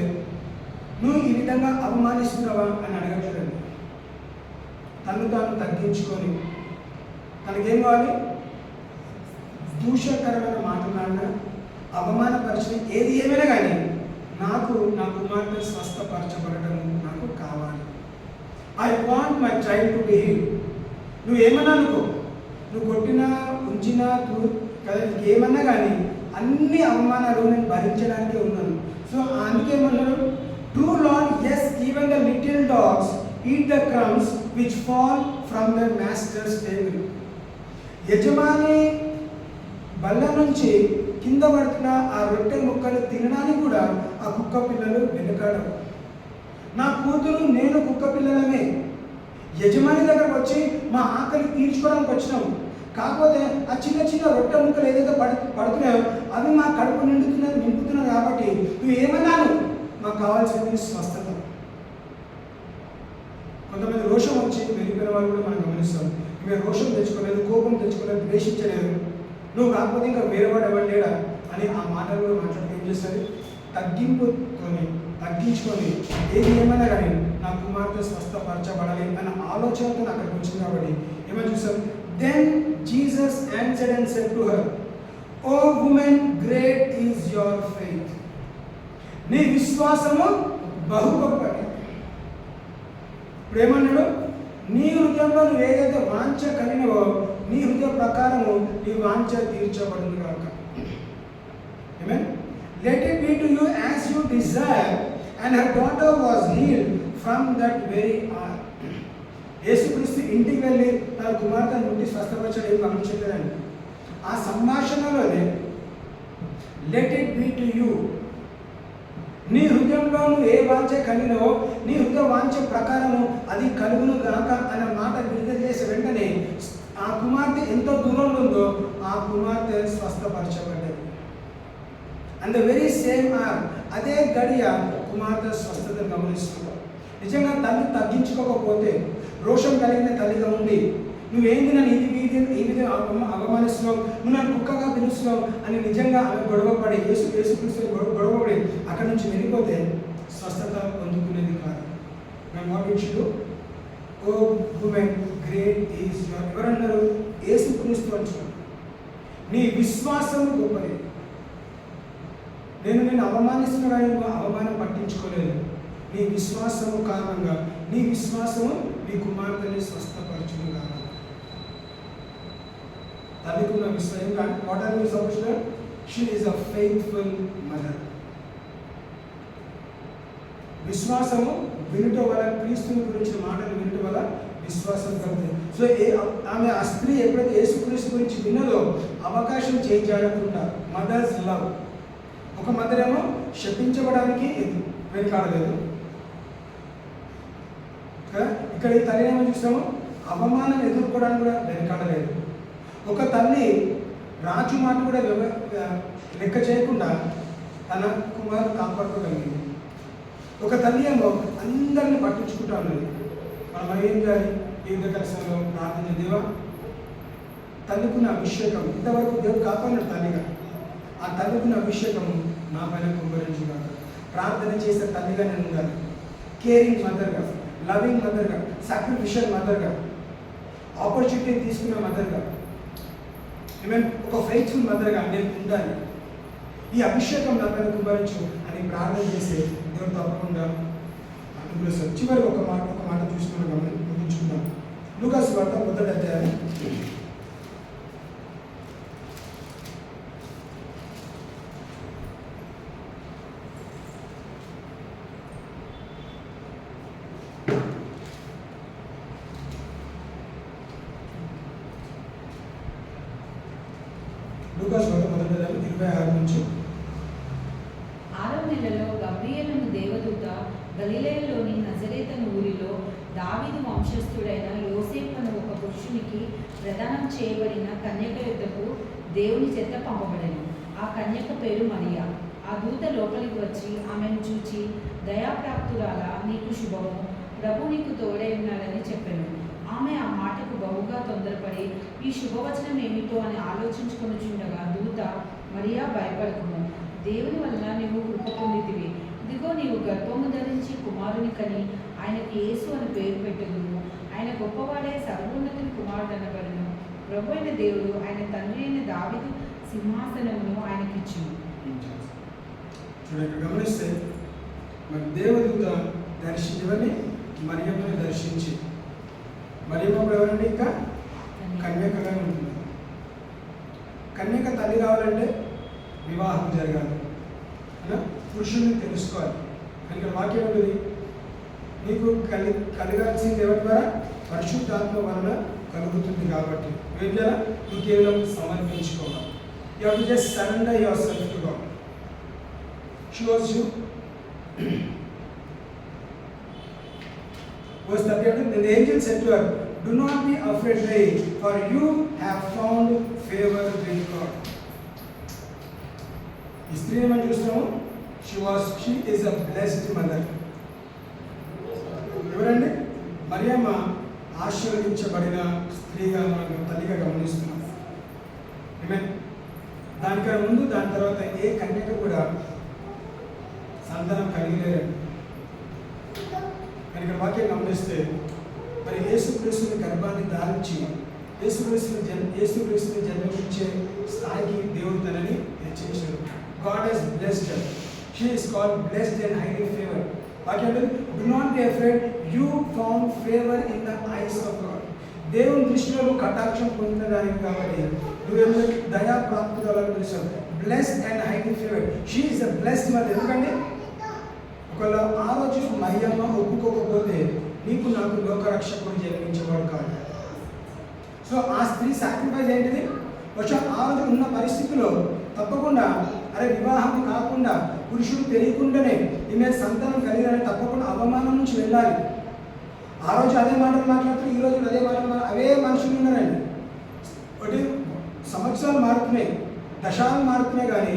A: నువ్వు ఈ విధంగా అవమానిస్తున్నావా అని అడగట్లేదండి. తను తాను తగ్గించుకొని తనకేం కావాలి? దూషకరమైన మాట్లాడినా అవమానపరిచిన ఏది ఏమైనా కానీ నాకు నా కుమార్తె స్వస్థపరచబడటం నాకు కావాలి. I want my child to be healed. నువ్వు ఏమన్నా అనుకో, నువ్వు కొట్టినా ఉంచినా కదా ఏమన్నా కానీ అన్ని అవమానాలు నేను భరించడానికి ఉన్నాను. సో అందుకేమన్నాడు? True Lord, yes, even the little dogs eat the crumbs which fall from their master's table. యజమాని బల్ల నుంచి కింద పడుతున్న ఆ రొట్టె ముక్కలు తినడానికి కూడా ఆ కుక్క పిల్లలు వెనుకాడరు. నా కూతురు నేను కుక్క పిల్లలమే యజమాని దగ్గరకు వచ్చి మా ఆకలి తీర్చుకోవడానికి వచ్చినాము. కాకపోతే ఆ చిన్న చిన్న రొట్టె ముక్కలు ఏదైతే పడుతున్నాయో అవి మా కడుపు నింపుతున్నాయి కాబట్టి నువ్వు ఏమన్నాను? మాకు కావాల్సింది స్వస్థత. కొంతమంది రోషం వచ్చి వెళ్ళిపోయిన వాళ్ళు కూడా మనం గమనిస్తాం. మీరు రోషం తెచ్చుకోలేదు, కోపం తెచ్చుకోలేదు, ద్వేషించలేదు, నువ్వు కాకపోతే ఇంకా వేరేవాడు ఎవరు లేడా అని ఆ మాటలు కూడా మాట్లాడితే ఏం చేస్తుంది? తగ్గించుకొని ఏది ఏమైనా కానీ నా కుమార్తె స్వస్థపరచబడాలి అన్న ఆలోచనతో అక్కడికి వచ్చింది. కాబట్టి ఏమని చూస్తాం? Then Jesus answered and said to her, O woman, great is your faith. నీ విశ్వాసము బహు గొప్పది. ఇప్పుడు ఏమన్నాడు? నీ హృదయంలో నువ్వు ఏదైతే వాంఛ కలిగినవో నీ హృదయ ప్రకారము నీ వాంఛ తీర్చబడింది కాక. ఆమేన్. Let it be to you as you desire and her daughter was healed from that very hour. యేసుక్రీస్తు ఇంటికి వెళ్ళి తన కుమార్తెను ముట్టి స్వస్థపరచడం ఏం గమనించలేదండి. ఆ సంభాషణలోనే let it be to you, నీ హృదయంలో నువ్వు ఏ వాంఛ కలిగినవో నీ హృదయ వాంఛ ప్రకారము అది కలుగును గాక అనే మాట విడుదల చేసే వెంటనే ఆ కుమార్తె ఎంతో దూరంలో ఉందో ఆ కుమార్తె స్వస్థపరచబడ్డది. And the very same hour, అదే గడియ కుమార్తె స్వస్థత గమనిస్తుంది. నిజంగా తల్లి తగ్గించుకోకపోతే, రోషం కలిగిన తల్లిగా ఉండి నువ్వేంది నన్ను ఈ విధంగా అవమానిస్తున్నావు, నువ్వు నన్ను కుక్కగా పిలుస్తున్నావు అని నిజంగా ఆమె గొడవపడి యేసుక్రీస్తు గొడవపడి అక్కడి నుంచి వెళ్ళిపోతే స్వస్థత పొందుకునేది కాదు. మేము what we should do? O woman, great is your. ఎవరన్నారు? యేసుక్రీస్తు అంటున్నాడు. నీ విశ్వాసం గొప్పది. నేను అవమానిస్తున్నా కానీ నువ్వు అవమానం పట్టించుకోలేదు. నీ విశ్వాసము కారణంగా నీ విశ్వాసము నీ కుమార్తెని స్వస్థపరచును కాదు. తల్లికున్న విశ్వాసం. What are you suppose to? She is a faithful mother. విశ్వాసము వినుట వల్ల, క్రీస్తుని గురించిన మాటలు వినుట వల్ల విశ్వాసం కలుగుతుంది. సో ఆమె ఆ స్త్రీ ఎప్పుడైతే యేసుక్రీస్తు గురించి విన్నదో అవకాశం చేయించాలనుకుంటా. Mother's love. ఒక మదర్ ఏమో శపించబడానికి వెనుకాడలేదు కదా. ఇక్కడ ఈ తల్లి ఏమో చూస్తాము, అవమానం ఎదుర్కోవడానికి కూడా వెనుకాడలేదు. ఒక తల్లి రాజు మాట కూడా లెక్క చేయకుండా తన కుమారు కాపాడుకోగలిగింది. ఒక తల్లి ఏమో అందరిని పట్టించుకుంటా ఉన్నది. మనం ఏం చేయాలి? ఈ దర్శనంలో ప్రార్థన, దేవా తల్లికున్న అభిషేకం ఇంతవరకు దేవుడు కాపాడినాడు తల్లిగా. ఆ తల్లికున్న అభిషేకము నా పైన కుమ్మరించుగాక. ప్రార్థన చేసే తల్లిగా నేను ఉండాలి, కేరింగ్ మదర్గా, లవింగ్ మదర్గా, సాక్రిఫిషియల్ మదర్గా, ఆపర్చునిటీ తీసుకున్న మదర్గా, ఒక ఫెయిత్ఫుల్ మదర్గా నేను ఉండాలి. ఈ అభిషేకం నా పైన కుమ్మరించు అని ప్రార్థన చేసే దేవుడు తప్పకుండా అనుగ్రహిస్తాడు. చివరికి ఒక మాట చూసుకున్నాం, ముగించుకుందాం. లూకాసు వార్త 1వ అధ్యాయం 26 నుంచి.
B: 6వ నెలలో గబ్రియేలును దేవదూత గలిలయలోని నజరేతను ఊరిలో దావీదు వంశస్థుడైన యోసేపు అను ఒక పురుషునికి ప్రదానం చేయబడిన కన్యక యొద్దకు దేవుని చేత పంపబడెను. ఆ కన్యక పేరు మరియా. ఆ దూత లోపలికి వచ్చి ఆమెను చూచి, దయాప్రాప్తురాలా, నీకు శుభము, ప్రభు నీకు తోడై ఉన్నాడని చెప్పాను. ఆమె ఆ మాటకు బహుగా తొందరపడి ఈ శుభవచనం ఏమిటో అని ఆలోచించుకొనుచుండగా దూత, మరియా, భయపడకుము, దేవుని వలన నీవు కృప పొందితివి. ఇదిగో నీవు గర్భము ధరించి కుమారుని కని ఆయనకి యేసు అని పేరు పెట్టుదువు. ఆయన గొప్పవాడే, సర్వోన్నతుని కుమారుడు అనబడును. ప్రభు అయిన దేవుడు ఆయన తండ్రి అయిన దావీదు సింహాసనమును ఆయనకిచ్చును.
A: చూడండి, గమనిస్తే మరి దేవదూత దర్శించవని మరియమ్మని దర్శించి, మరియమ్మ ఎవరంటే ఇంకా కన్యకగా ఉంటుంది. కన్యక తల్లి కావాలంటే వివాహం జరగాలి, పురుషుడిని తెలుసుకోవాలి. ఇక్కడ వాక్యం ఉంటుంది, నీకు కలగాల్సింది ఎవరి ద్వారా? పరిశుద్ధాత్మ వలన కలుగుతుంది. కాబట్టి ఏం చేయాలి? నువ్వు కేవలం సమర్పించుకోవాలి. You have to just surrender yourself to God. Shows you verse 38, then the angel said to her, do not be afraid, for you have found favor with God. ఈ స్త్రీని మనం చూస్తాము, she is a blessed mother. ఎవరండి? మరియమ్మ ఆశీర్వదించబడిన స్త్రీగా మనం తల్లిగా గమనిస్తున్నాం. దానికన్నా ముందు దాని తర్వాత ఏ కన్యక కూడా సంతానం కలిగలేరండి. కానీ ఇక్కడ వాక్యం గమనిస్తే మరి యేసుక్రీస్తుని గర్భాన్ని దాల్చి యేసుక్రీస్తుని జన్మించే స్థాయికి దేవుడు తనని హెచ్చించాడు. God has blessed her. She is called blessed and highly favored. వాక్యం do not be afraid, you found favor in the eyes of God. దేవుని దృష్టిలో నువ్వు కటాక్షం పొందిన దానికి కాబట్టి నువ్వేమో దయా ప్రాప్తురాలను పిలిచావు. Blessed and highly favoured. She is the blessed mother. ఎందుకంటే ఒకవేళ ఆ రోజు మరియమ్మ ఒప్పుకోకపోతే నీకు నాకు లోకరక్షకుడు జన్మించేవాడు కాదు. సో ఆ స్త్రీ సాక్రిఫైస్ ఏంటిది? వచ్చా ఆ రోజు ఉన్న పరిస్థితిలో తప్పకుండా వివాహం కాకుండా పురుషుడు తెలియకుండానే ఈమె సంతానం కలిగాలని తప్పకుండా అవమానం నుంచి వెళ్ళాలి. ఆ రోజు అదే మాటలు మాట్లాడుతూ ఈ రోజు అదే మాటలు అవే మనుషులు ఉన్నారండి. ఒకటి సంవత్సరాలు మారుతున్నాయి, దశాలు మారుతున్నాయి, కానీ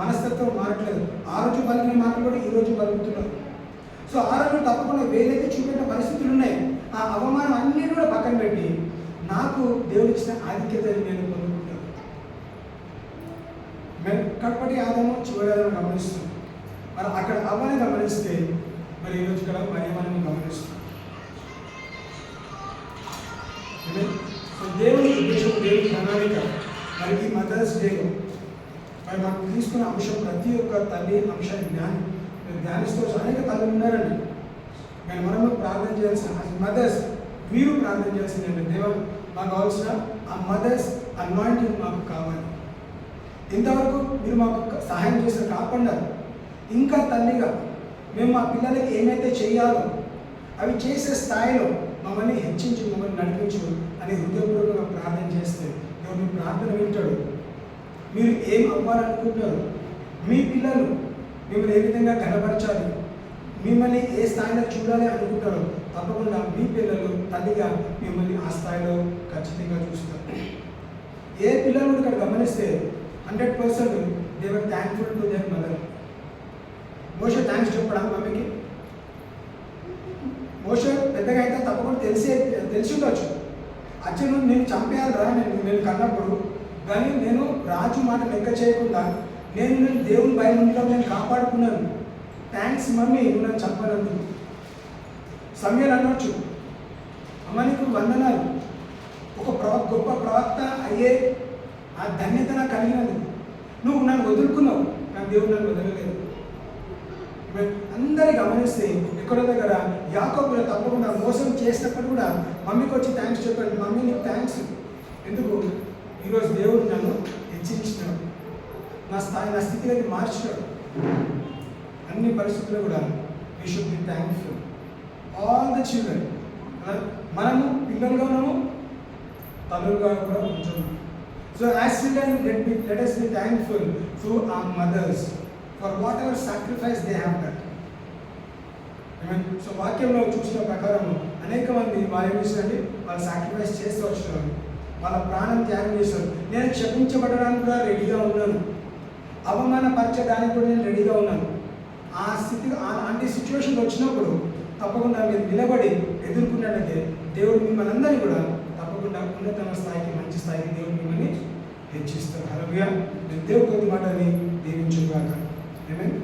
A: మనస్తత్వం మారట్లేదు. ఆ రోజు పలికిన మాటలు కూడా ఈ రోజు పలుకుతున్నారు. సో ఆ రోజు తప్పకుండా వేరైతే చూపెట్టిన పరిస్థితులు ఉన్నాయి. ఆ అవమానం అన్నీ కూడా పక్కన పెట్టి నాకు దేవుడు ఇచ్చిన ఆధిక్యతని నేను పొందుకుంటాను. కడపటి ఆదాము చివరి ఆదాము గమనిస్తాం. మరి అక్కడ అవ్వని గమనిస్తే మరి ఈరోజు ఇక్కడ మరియమ్మని గమనిస్తాం. సో దేవుని ఉద్దేశం, దేవుని ప్రణాళిక మరి ఈ మదర్స్ డేలో మరి మనం తీసుకున్న అంశం ప్రతి ఒక్క తల్లి అంశాన్ని ధ్యానిస్తూ అనేక తల్లి ఉన్నారండి. కానీ మనము ప్రార్థన చేయాల్సిన మదర్స్, మీరు ప్రార్థన చేయాల్సింది ఏంటంటే దేవా మాకు కావాల్సిన ఆ మదర్స్ అనాయింటింగ్ మాకు కావాలి. ఇంతవరకు మీరు మాకు సహాయం చేసిన కాకుండా ఇంకా తల్లిగా మేము మా పిల్లలకి ఏమైతే చేయాలో అవి చేసే స్థాయిలో మమ్మల్ని హెచ్చించి మమ్మల్ని నడిపించు అని హృదయపూర్వకంగా ప్రార్థన చేస్తే దేవుడు ప్రార్థన వింటాడు. మీరు ఏం అవ్వాలనుకుంటారు, మీ పిల్లలు మిమ్మల్ని ఏ విధంగా ఘనపరచాలి, మిమ్మల్ని ఏ స్థాయిలో చూడాలి అనుకుంటారో తప్పకుండా మీ పిల్లలు తల్లిగా మిమ్మల్ని ఆ స్థాయిలో ఖచ్చితంగా చూస్తారు. ఏ పిల్లలు ఇక్కడ గమనిస్తే 100% they were thankful to their mother. మోషే థ్యాంక్స్ చెప్పడా మమ్మీకి? మోషే పెద్దగా అయితే తప్పకుండా తెలిసి ఉండొచ్చు. అచ్చను నేను చంపేయాలరా నేను కన్నప్పుడు, కానీ నేను రాజు మాట లెక్క చేయకుండా నేను దేవుని భయం ఉండడం నేను కాపాడుకున్నాను. థ్యాంక్స్ మమ్మీ, నువ్వు నన్ను చంపనందుకు. సమయాలు అనొచ్చు, అమ్మ నీకు వందనాలు, ఒక గొప్ప ప్రవక్త అయ్యే ఆ ధన్యత నాకు కలిగినది. నువ్వు నన్ను వదులుకున్నావు, నాకు దేవుడు నన్ను వదలలేదు. అందరి గమనిస్తే ఎక్కడో దగ్గర యాకోబు తప్పకుండా మోసం చేసినప్పుడు కూడా మమ్మీకి వచ్చి థ్యాంక్స్ చెప్పాడు. మమ్మీ నీకు థ్యాంక్స్. ఎందుకు? ఈరోజు దేవుడు నన్ను హెచ్చరించినాడు, నా స్థితిలోకి మార్చినాడు. అన్ని పరిస్థితుల్లో కూడా we should be thankful. All the children, మనము పిల్లలుగా ఉన్నాము, తల్లులుగా కూడా ఉంటున్నాము. So as children let us be thankful to our mothers for whatever sacrifice they have done. So వాక్యంలో చూసిన ప్రకారం అనేక మంది వాళ్ళు ఏం చేశారంటే వాళ్ళు సాక్రిఫైస్ చేస్తూ వచ్చినారు, వాళ్ళ ప్రాణం త్యాగం చేశారు. నేను క్షమించబడడానికి కూడా రెడీగా ఉన్నాను, అవమానపరచడానికి కూడా నేను రెడీగా ఉన్నాను. ఆ స్థితి అలాంటి సిచ్యువేషన్ వచ్చినప్పుడు తప్పకుండా మీరు నిలబడి ఎదుర్కొన్నట్లయితే దేవుడు మిమ్మల్ని అందరినీ కూడా తప్పకుండా ఉన్నతమైన స్థాయికి, మంచి స్థాయికి దేవుడు మిమ్మల్ని హెచ్చిస్తారు. హల్లెలూయా. దేవుడి కొద్ది మాటని దీవించుగాక. ఆమేన్.